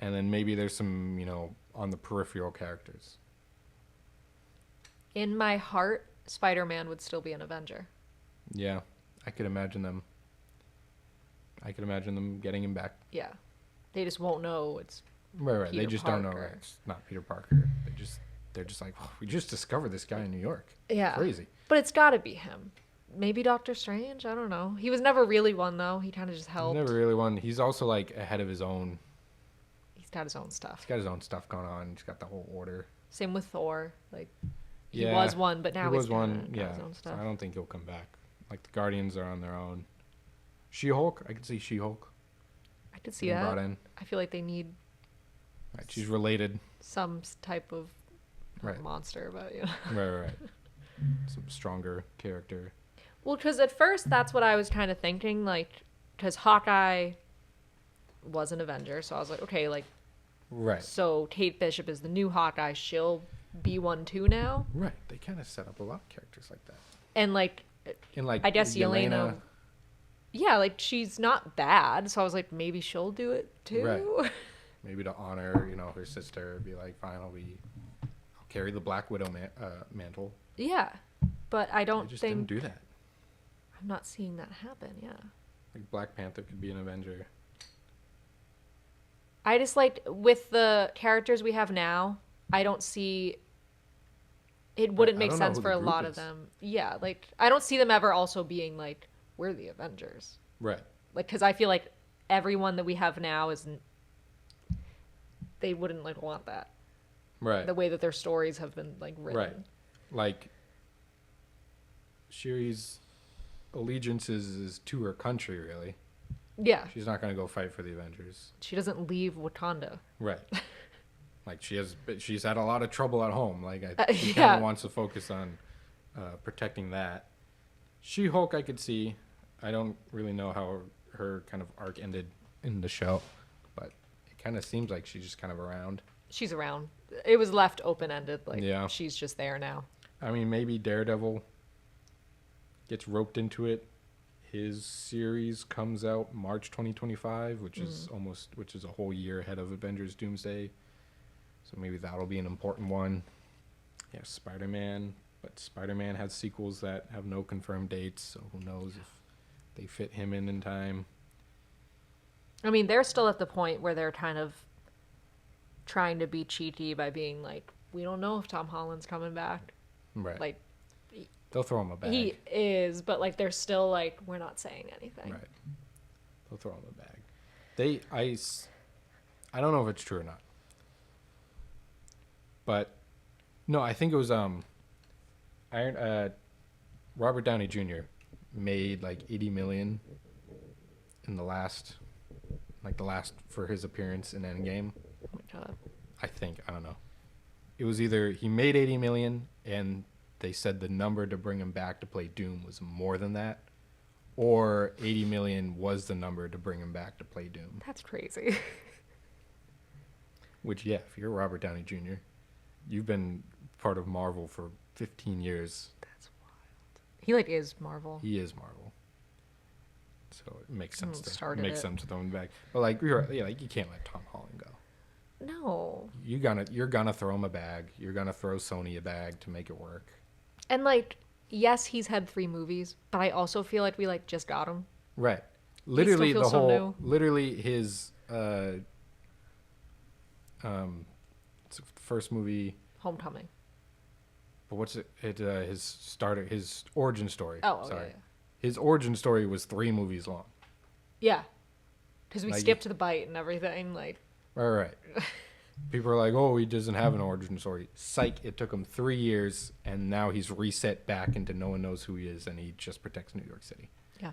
And then maybe there's some, on the peripheral characters. In my heart, Spider-Man would still be an Avenger. Yeah, I could imagine them. Getting him back. Yeah, they just won't know it's right. Peter They just Parker. don't know it's not Peter Parker. They're just like, we just discovered this guy in New York. Yeah, crazy. But it's got to be him. Maybe Doctor Strange. I don't know. He was never really one though. He kind of just helped. Never really one. He's also like ahead of his own. He's got his own stuff. He's got his own stuff going on. He's got the whole order. Same with Thor. Like he was one, but now he's got his own stuff. So I don't think he'll come back. Like the Guardians are on their own. She-Hulk. I could see She-Hulk. I could see that. Brought in. I feel like they need. Right, she's related. Some type of monster, but Right. Some stronger character. Well, because at first that's what I was kind of thinking, like, because Hawkeye was an Avenger, so I was like, okay, like, right. So Kate Bishop is the new Hawkeye. She'll be one too now. Right. They kind of set up a lot of characters like that. And I guess Yelena. Yeah, like she's not bad, so I was like, maybe she'll do it too. Right. Maybe to honor, her sister, be like, fine, I'll carry the Black Widow mantle. Yeah, but I don't they just think didn't do that. I'm not seeing that happen. Yeah. Like Black Panther could be an Avenger. I just with the characters we have now, I don't see. It wouldn't make sense for a lot of them. Yeah, like I don't see them ever also being like, we're the Avengers. Right. Like, because I feel like everyone that we have now isn't. They wouldn't want that. Right. The way that their stories have been written. Right. Like Shuri's allegiance is to her country, really. Yeah. She's not going to go fight for the Avengers. She doesn't leave Wakanda. Right. She's had a lot of trouble at home. She kind of wants to focus on protecting that. She-Hulk, I could see. I don't really know how her kind of arc ended in the show, but it kind of seems like she's just kind of around. She's around. It was left open-ended. She's just there now. I mean, maybe Daredevil gets roped into it. His series comes out March 2025, which is a whole year ahead of Avengers Doomsday. So maybe that'll be an important one. Yeah, Spider-Man. But Spider-Man has sequels that have no confirmed dates, so who knows if they fit him in time. I mean, they're still at the point where they're kind of trying to be cheeky by being like, we don't know if Tom Holland's coming back. Right. They'll throw him a bag. He is, but they're still we're not saying anything. Right. They'll throw him a bag. I don't know if it's true or not. But no, I think it was Robert Downey Jr. made $80 million in the last for his appearance in Endgame. Oh my god. I don't know. It was either he made 80 million and they said the number to bring him back to play Doom was more than that, or 80 million was the number to bring him back to play Doom. That's crazy. Which, yeah, if you're Robert Downey Jr., you've been part of Marvel for 15 years. That's wild. He is Marvel. He is Marvel. So it makes sense to throw him back. But you can't let Tom Holland go. No. You're gonna throw him a bag. You're gonna throw Sony a bag to make it work. And yes, he's had 3 movies, but I also feel like we just got him. Right. Literally the whole new. Literally his first movie, Homecoming. But what's it his origin story. Oh, sorry. Yeah. his origin story was 3 movies long. Yeah. Because we like, skipped the bite and everything. Like. Right. People are like, oh, he doesn't have an origin story. Psych, it took him 3 years, and now he's reset back into no one knows who he is, and he just protects New York City. Yeah.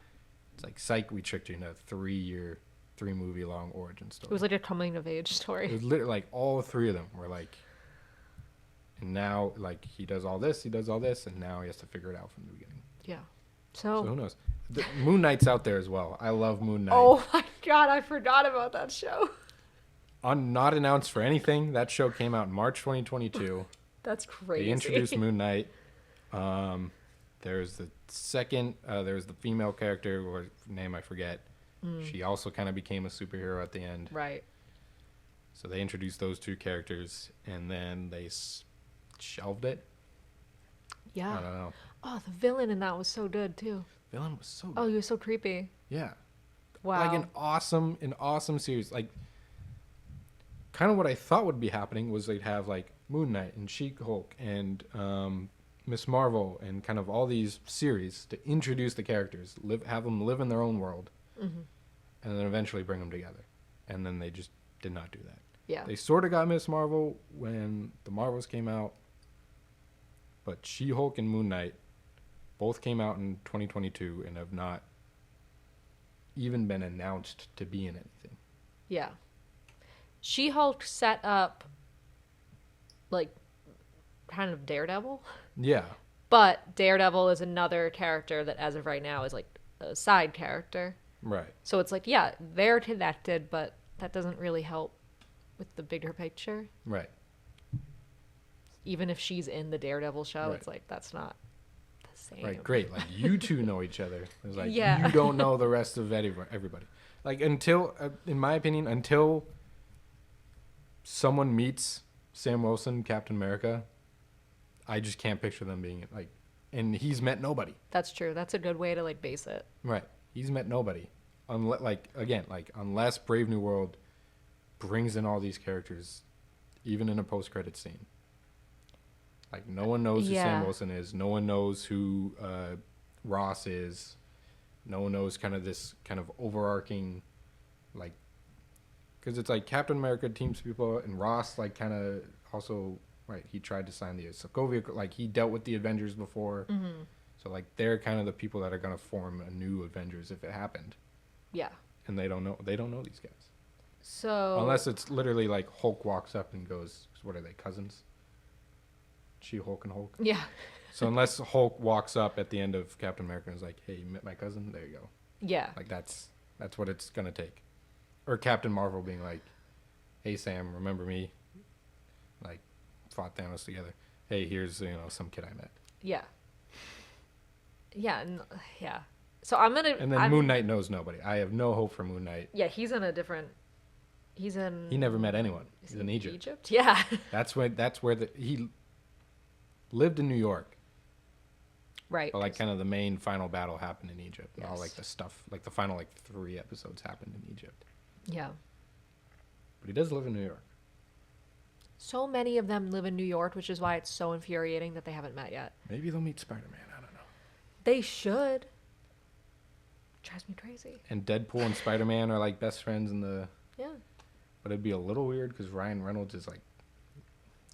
It's like, psych, we tricked you into a 3-movie long origin story. It was like a coming-of-age story. It was literally like all 3 of them were like, and now, like, he does all this, and now he has to figure it out from the beginning. Yeah. So who knows? Moon Knight's out there as well. I love Moon Knight. Oh my god, I forgot about that show. Not announced for anything. That show came out in March 2022. That's crazy. They introduced Moon Knight. There's the female character, or name I forget. She also kind of became a superhero at the end. Right. So they introduced those 2 characters, and then they shelved it. Yeah. I don't know. Oh, the villain in that was so good too. Villain was so good. Oh, he was so creepy. Yeah. Wow. Like an awesome series. Like, kind of what I thought would be happening was they'd have like Moon Knight and She-Hulk and Miss Marvel and kind of all these series to introduce the characters, have them live in their own world, and then eventually bring them together. And then they just did not do that. Yeah. They sort of got Miss Marvel when the Marvels came out, but She-Hulk and Moon Knight both came out in 2022 and have not even been announced to be in anything. Yeah. She-Hulk set up, like, kind of Daredevil. Yeah. But Daredevil is another character that, as of right now, is, like, a side character. Right. So it's like, yeah, they're connected, but that doesn't really help with the bigger picture. Right. Even if she's in the Daredevil show, Right. It's like, that's not the same. Right, great. Like, you 2 know each other. It's like, Yeah. you don't know the rest of everybody. Like, until, in my opinion, until someone meets Sam Wilson, Captain America, I just can't picture them being, like, and he's met nobody. That's true. That's a good way to, like, base it. Right. He's met nobody. Unless Brave New World brings in all these characters, even in a post-credit scene. Like, no one knows who Sam Wilson is. No one knows who Ross is. No one knows kind of this kind of overarching, like, because it's like Captain America teams people, and Ross, like, kind of also, right, he tried to sign the Sokovia, like, he dealt with the Avengers before. Mm-hmm. So, like, they're kind of the people that are going to form a new Avengers if it happened. Yeah. And they don't know these guys. So. Unless it's literally like Hulk walks up and goes, what are they, cousins? She-Hulk and Hulk? Yeah. So unless Hulk walks up at the end of Captain America and is like, hey, you met my cousin? There you go. Yeah. Like, that's what it's going to take. Or Captain Marvel being like, hey, Sam, remember me? Like, fought Thanos together. Hey, here's, some kid I met. Yeah. Yeah. Yeah. So I'm going to... And then Moon Knight knows nobody. I have no hope for Moon Knight. Yeah, he's in a different... He never met anyone. He's in Egypt. Egypt? Yeah. That's where he lived in New York. Right. But, like, kind of the main final battle happened in Egypt. Yes. And all, like, the stuff, like, the final, like, 3 episodes happened in Egypt. Yeah. But he does live in New York. So many of them live in New York, which is why it's so infuriating that they haven't met yet. Maybe they'll meet Spider-Man. I don't know. They should. Drives me crazy. And Deadpool and Spider-Man are, like, best friends in the... Yeah. But it'd be a little weird because Ryan Reynolds is, like,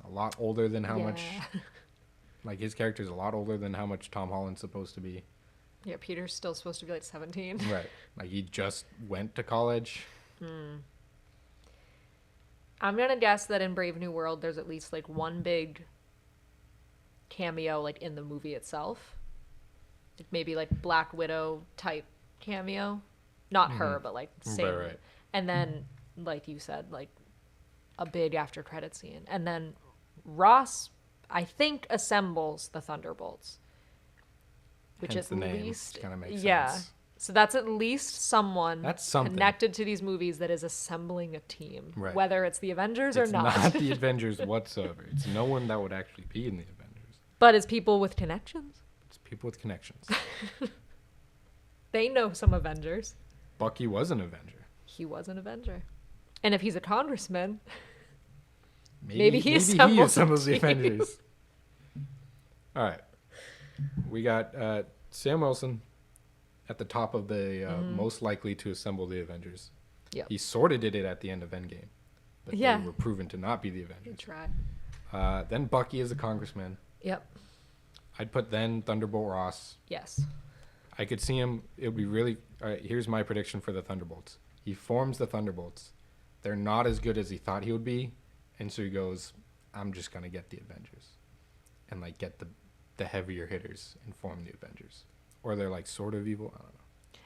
a lot older than how much... Like, his character's a lot older than how much Tom Holland's supposed to be. Yeah, Peter's still supposed to be, like, 17. Right. Like, he just went to college. I'm going to guess that in Brave New World, there's at least, like, one big cameo, like, in the movie itself. Maybe, like, Black Widow type cameo. Not her, but, like, same. Right. And then, like you said, like, a big after credit scene. And then Ross, I think, assembles the Thunderbolts. Which Hence at the name. least... Kind of makes yeah. sense. So that's at least someone That's something. connected to these movies that is assembling a team. Right. Whether it's the Avengers or not. It's not the Avengers whatsoever. It's no one that would actually be in the Avengers. But it's people with connections. It's people with connections. They know some Avengers. Bucky was an Avenger. He was an Avenger. And if he's a congressman, Maybe he he assembles the Avengers. All right. We got Sam Wilson, at the top of the most likely to assemble the Avengers. Yep. He sort of did it at the end of Endgame, but they were proven to not be the Avengers. He tried. Then Bucky is a congressman. Yep. I'd put then Thunderbolt Ross. Yes. I could see him. It would be really. All right, here's my prediction for the Thunderbolts. He forms the Thunderbolts. They're not as good as he thought he would be, and so he goes, "I'm just gonna get the Avengers, and like get the heavier hitters and form the Avengers." Or they're like sort of evil. I don't know.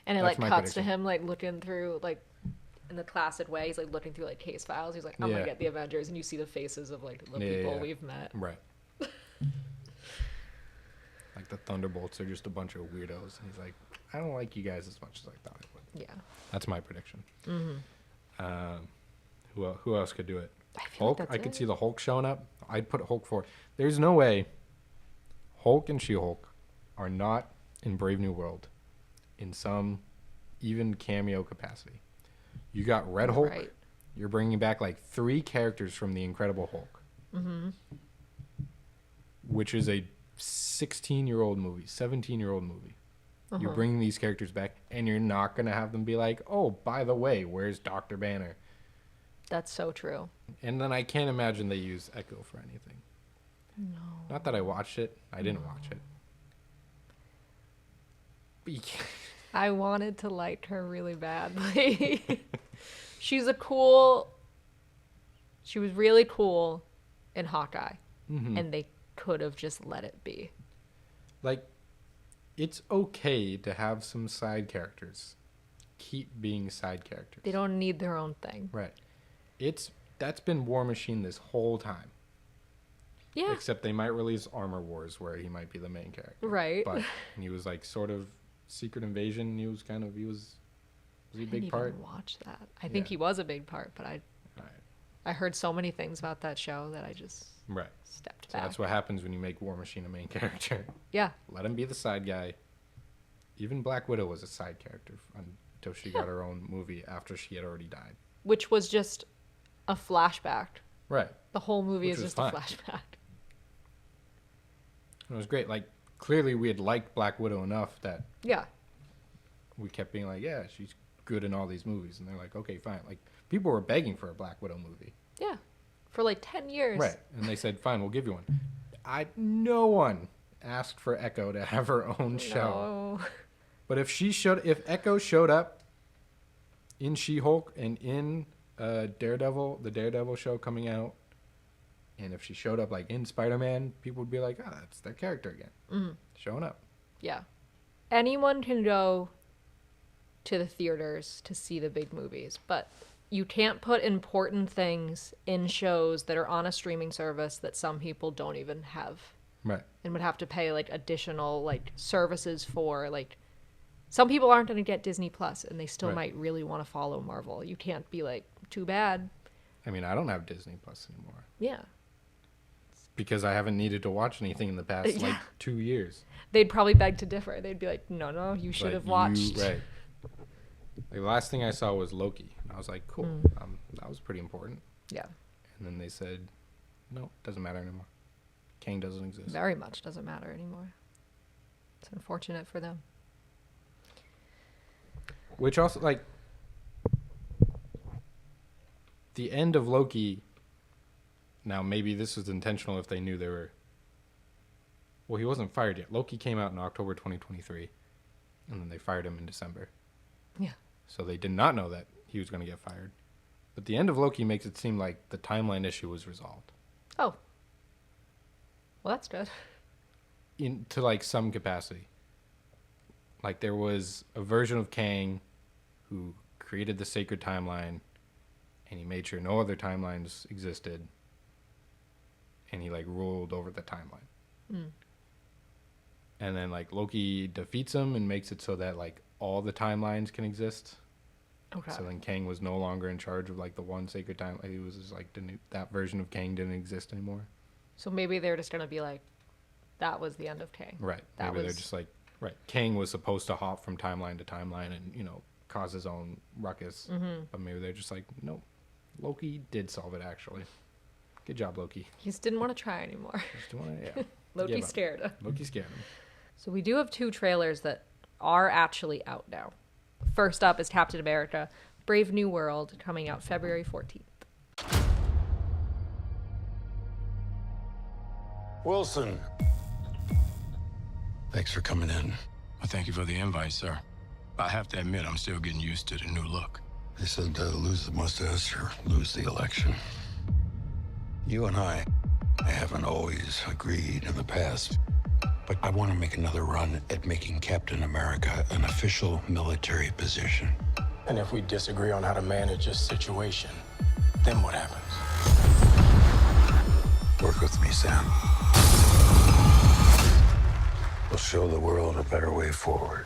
And it like cuts to him like looking through like in the classic way. He's like looking through like case files. He's like, I'm gonna get the Avengers, and you see the faces of like the people we've met. Right. Like the Thunderbolts are just a bunch of weirdos, and he's like, I don't like you guys as much as I thought I would. Yeah. That's my prediction. Who else could do it? Hulk. I could see the Hulk showing up. I'd put Hulk forward. There's no way Hulk and She-Hulk are not in Brave New World in some even cameo capacity. You got Red Hulk. Right. You're bringing back like 3 characters from the Incredible Hulk, which is a 16-year-old movie, 17-year-old movie. You're bringing these characters back, and you're not going to have them be like, oh, by the way, where's Dr. Banner? That's so true. And then I can't imagine they use Echo for anything. No. Not that I watched it. I didn't watch it. But you can't. I wanted to like her really badly. She was really cool in Hawkeye. And they could have just let it be. Like, it's okay to have some side characters. Keep being side characters. They don't need their own thing. Right. That's been War Machine this whole time. Yeah. Except they might release Armor Wars where he might be the main character. Right. But he was like sort of Secret Invasion. He was he a big part? I didn't even watch that. I think he was a big part, but I heard so many things about that show that I just stepped back. So that's what happens when you make War Machine a main character. Yeah. Let him be the side guy. Even Black Widow was a side character until she got her own movie after she had already died. Which was just a flashback. Right. The whole movie is just a flashback. It was great. Like, clearly we had liked Black Widow enough that we kept being like, yeah, she's good in all these movies. And they're like, okay, fine. Like, people were begging for a Black Widow movie. Yeah. For like 10 years. Right. And they said, fine, we'll give you one. No one asked for Echo to have her own show. But if Echo showed up in She-Hulk and in Daredevil, the Daredevil show coming out, and if she showed up like in Spider-Man, people would be like, oh, that's their character again. Showing up. Yeah. Anyone can go to the theaters to see the big movies, but you can't put important things in shows that are on a streaming service that some people don't even have. Right. And would have to pay like additional like services for. Like, some people aren't going to get Disney Plus and they still might really want to follow Marvel. You can't be like, too bad. I mean, I don't have Disney Plus anymore. Yeah. Because I haven't needed to watch anything in the past, like, 2 years. They'd probably beg to differ. They'd be like, no, you should have watched. Right. Like, the last thing I saw was Loki. I was like, cool. That was pretty important. Yeah. And then they said, no, doesn't matter anymore. Kang doesn't exist. Very much doesn't matter anymore. It's unfortunate for them. Which also, like, the end of Loki... Now, maybe this was intentional if they knew they were... Well, he wasn't fired yet. Loki came out in October 2023, and then they fired him in December. Yeah. So they did not know that he was going to get fired. But the end of Loki makes it seem like the timeline issue was resolved. Oh. Well, that's good. To, like, some capacity. Like, there was a version of Kang who created the sacred timeline, and he made sure no other timelines existed. And he, like, ruled over the timeline. And then, like, Loki defeats him and makes it so that, like, all the timelines can exist. Okay. So then Kang was no longer in charge of, like, the one sacred timeline. He was just, like, that version of Kang didn't exist anymore. So maybe they're just going to be like, that was the end of Kang. Right. Maybe they're just like, right. Kang was supposed to hop from timeline to timeline and, you know, cause his own ruckus. But maybe they're just like, nope. Loki did solve it, actually. Good job, Loki. He just didn't want to try anymore. Yeah. Loki scared him. Loki scared him. So we do have 2 trailers that are actually out now. First up is Captain America: Brave New World, coming out February 14th. Wilson. Thanks for coming in. Well, thank you for the invite, sir. I have to admit, I'm still getting used to the new look. They said lose the mustache or lose the election. You and I haven't always agreed in the past, but I want to make another run at making Captain America an official military position. And if we disagree on how to manage this situation, then what happens? Work with me, Sam. We'll show the world a better way forward.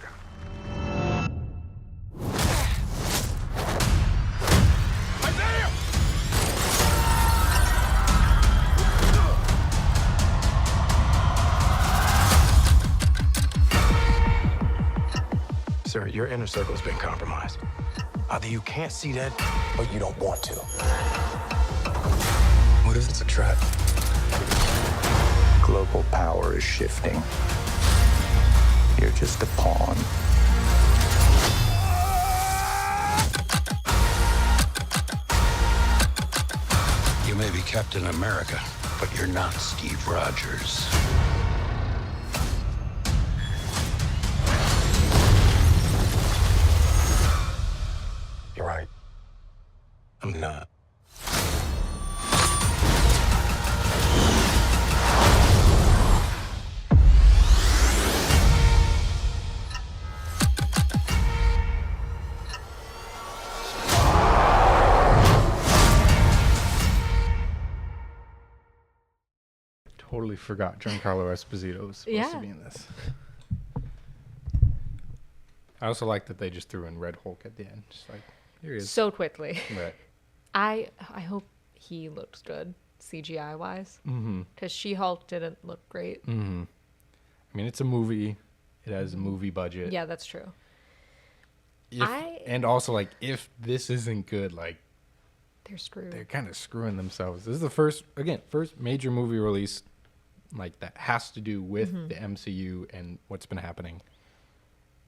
Sir, your inner circle's been compromised. Either you can't see that, or you don't want to. What if it's a trap? Global power is shifting. You're just a pawn. You may be Captain America, but you're not Steve Rogers. You're right. I'm not. Totally forgot Giancarlo Esposito was supposed to be in this. I also like that they just threw in Red Hulk at the end. Just like, here he is. So quickly. Right. I hope he looks good, CGI wise. Because She-Hulk didn't look great. I mean, it's a movie. It has a movie budget. Yeah, that's true. And also, like, if this isn't good, like, they're screwed. they're kind of screwing themselves. This is the first major movie release, like, that has to do with the MCU and what's been happening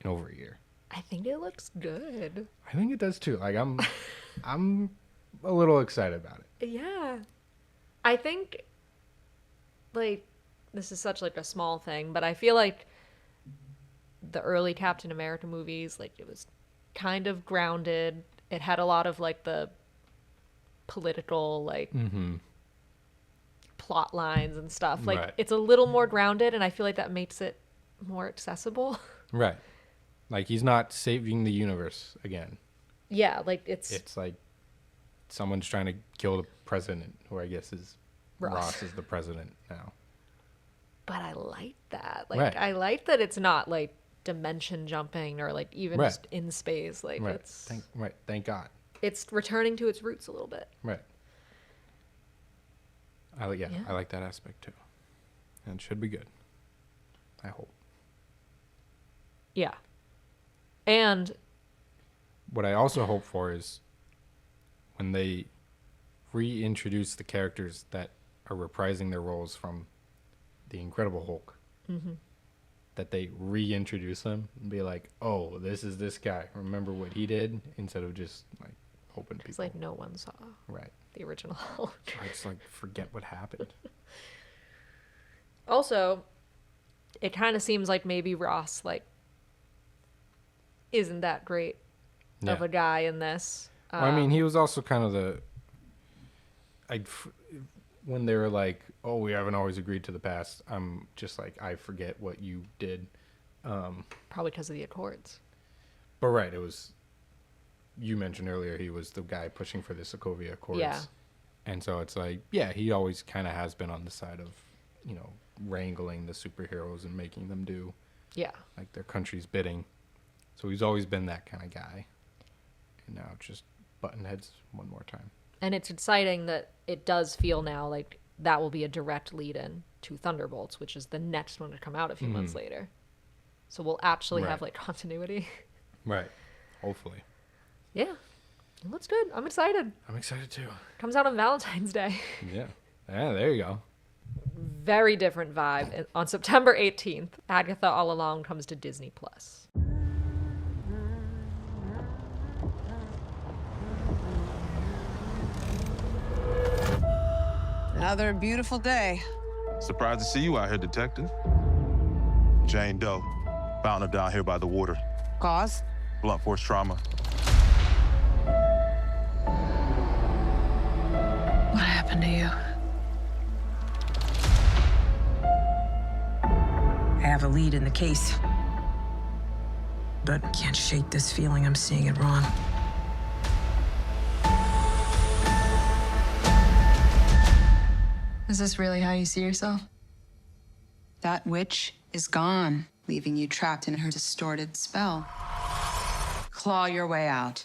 in over a year. I think it looks good. I think it does too. Like, I'm a little excited about it. Yeah. I think, like, this is such, like, a small thing, but I feel like the early Captain America movies, like, it was kind of grounded. It had a lot of, like, the political, like, plot lines and stuff. Like, Right. it's a little more grounded, and I feel like that makes it more accessible. Right. Like, he's not saving the universe again. Yeah, like, it's like someone's trying to kill the president, who I guess is Ross. Ross is the president now. But I like that. Like, Right. I like that it's not, like, dimension jumping or, like, even Right. just in space. Like, Right. it's Thank God. it's returning to its roots a little bit. Right. I Yeah. like that aspect too. And it should be good. I hope. Yeah. And What I also hope for is when they reintroduce the characters that are reprising their roles from the Incredible Hulk, that they reintroduce them and be like, oh, this is this guy. Remember what he did? Instead of just, like, hoping people. it's like no one saw Right. the original Hulk. I just, like, forget what happened. Also, it kind of seems like maybe Ross, like, isn't that great of Yeah. a guy in this. Well, I mean, he was also kind of when they were like, oh, we haven't always agreed to the past, I'm just like, I forget what you did. Probably because of the Accords. But right, it was, you mentioned earlier, he was the guy pushing for the Sokovia Accords. Yeah. And so it's like, yeah, he always kind of has been on the side of, you know, wrangling the superheroes and making them do, Yeah. like, their country's bidding. So he's always been that kind of guy. And now it's just button heads one more time. And it's exciting that it does feel now like that will be a direct lead-in to Thunderbolts, which is the next one to come out a few months later. So we'll actually have, like, continuity. Right. Hopefully. Yeah. It looks good. I'm excited. I'm excited too. Comes out on Valentine's Day. Yeah. Yeah, there you go. Very different vibe. On September 18th, Agatha All Along comes to Disney+. Another beautiful day. Surprised to see you out here, Detective. Jane Doe. Found her down here by the water. Cause? Blunt force trauma. What happened to you? I have a lead in the case. But I can't shake this feeling I'm seeing it wrong. Is this really how you see yourself? That witch is gone, leaving you trapped in her distorted spell. Claw your way out.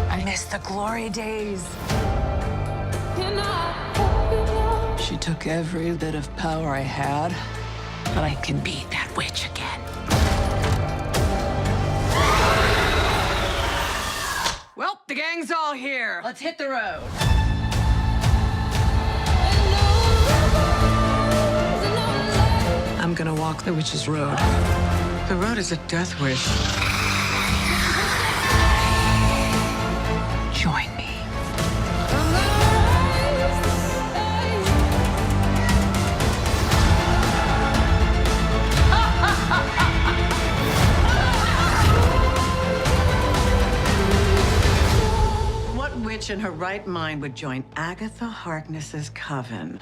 I miss the glory days. She took every bit of power I had, but I can beat that witch again. Well, the gang's all here. Let's hit the road. I'm gonna walk the witch's road. The road is a death wish. Join me. What witch in her right mind would join Agatha Harkness's coven?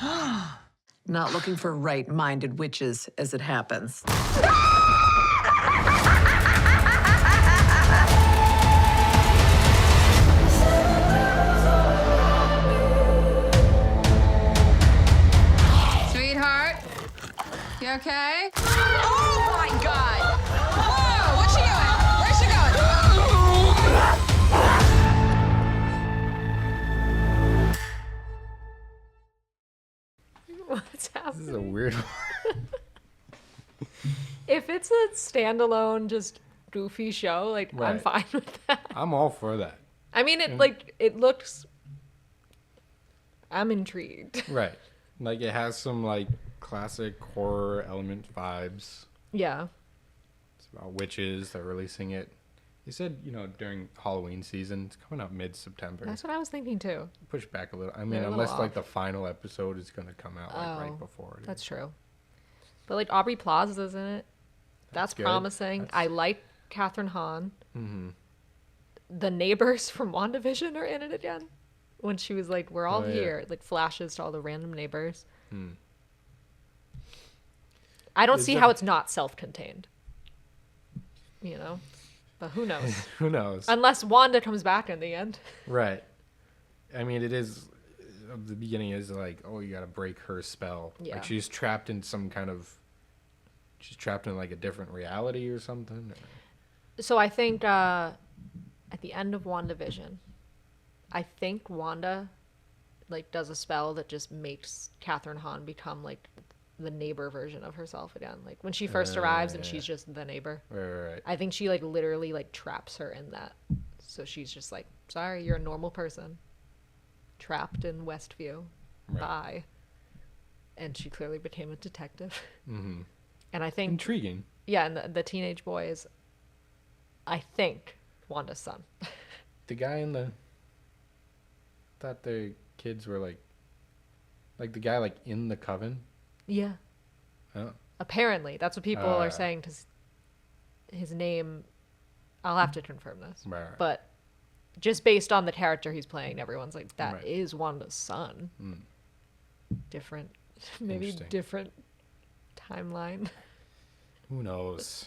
Not looking for right-minded witches, as it happens. Sweetheart, you okay? Oh, my God! Whoa, what's she doing? Where's she going? What's happening? This is a weird one. If it's a standalone, just goofy show, like, I'm Right. fine with that. I'm all for that. I mean, it looks. I'm intrigued. Right. Like, it has some, like, classic horror element vibes. Yeah. It's about witches. They're releasing it. They said, during Halloween season. It's coming out mid-September. That's what I was thinking too. Push back a little. I mean, They're a little unless, like, off. the final episode is going to come out, like, right before it. That's true. But like Aubrey Plaza's in it. That's good. promising. I like Catherine Hahn. Mm-hmm. The neighbors from WandaVision are in it again. When she was like, "We're all Oh, yeah. here," like flashes to all the random neighbors. I don't see how it's not self-contained. But who knows? Who knows? Unless Wanda comes back in the end. Right. I mean, it is. The beginning is like, oh, you got to break her spell. Yeah. Like, she's trapped in some kind of. She's trapped in, like, a different reality or something. So I think at the end of WandaVision, I think Wanda like does a spell that just makes Catherine Hahn become like the neighbor version of herself again. Like when she first arrives and she's just the neighbor. Right. I think she like literally like traps her in that. So she's just like, sorry, you're a normal person. Trapped in Westview. Right. Bye. And she clearly became a detective. Mm-hmm. And I think Intriguing. yeah, and the teenage boy is I think Wanda's son. The guy in the. Thought the kids were like the guy like in the coven. Yeah. Oh. Apparently, that's what people are saying. Because his name, I'll have to confirm this. Right. But just based on the character he's playing, everyone's like, that Right. is Wanda's son. Different, maybe Interesting. different timeline. Who knows?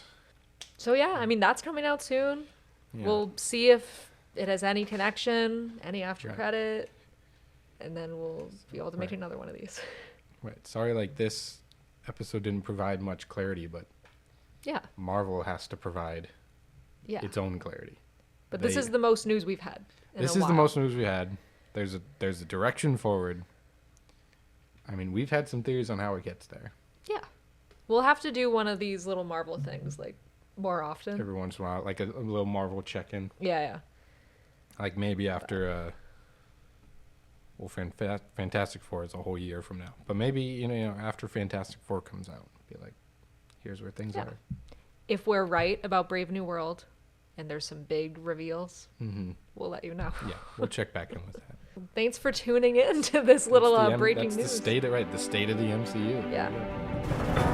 So yeah, I mean that's coming out soon. Yeah. We'll see if it has any connection, any after Right. credit, and then we'll be able to make Right. another one of these. Right. Sorry, like this episode didn't provide much clarity, but Yeah, Marvel has to provide yeah. its own clarity. But this They- is the most news we've had. This is the most news we had. There's a direction forward. I mean, we've had some theories on how it gets there. Yeah. We'll have to do one of these little Marvel things like more often. Every once in a while, like a little Marvel check-in. Yeah. Like maybe after, Fantastic Four is a whole year from now. But maybe, after Fantastic Four comes out, be like, here's where things are. If we're right about Brave New World and there's some big reveals, we'll let you know. Yeah, we'll check back in with that. Thanks for tuning in to this little breaking that's news. The state of the MCU. Yeah.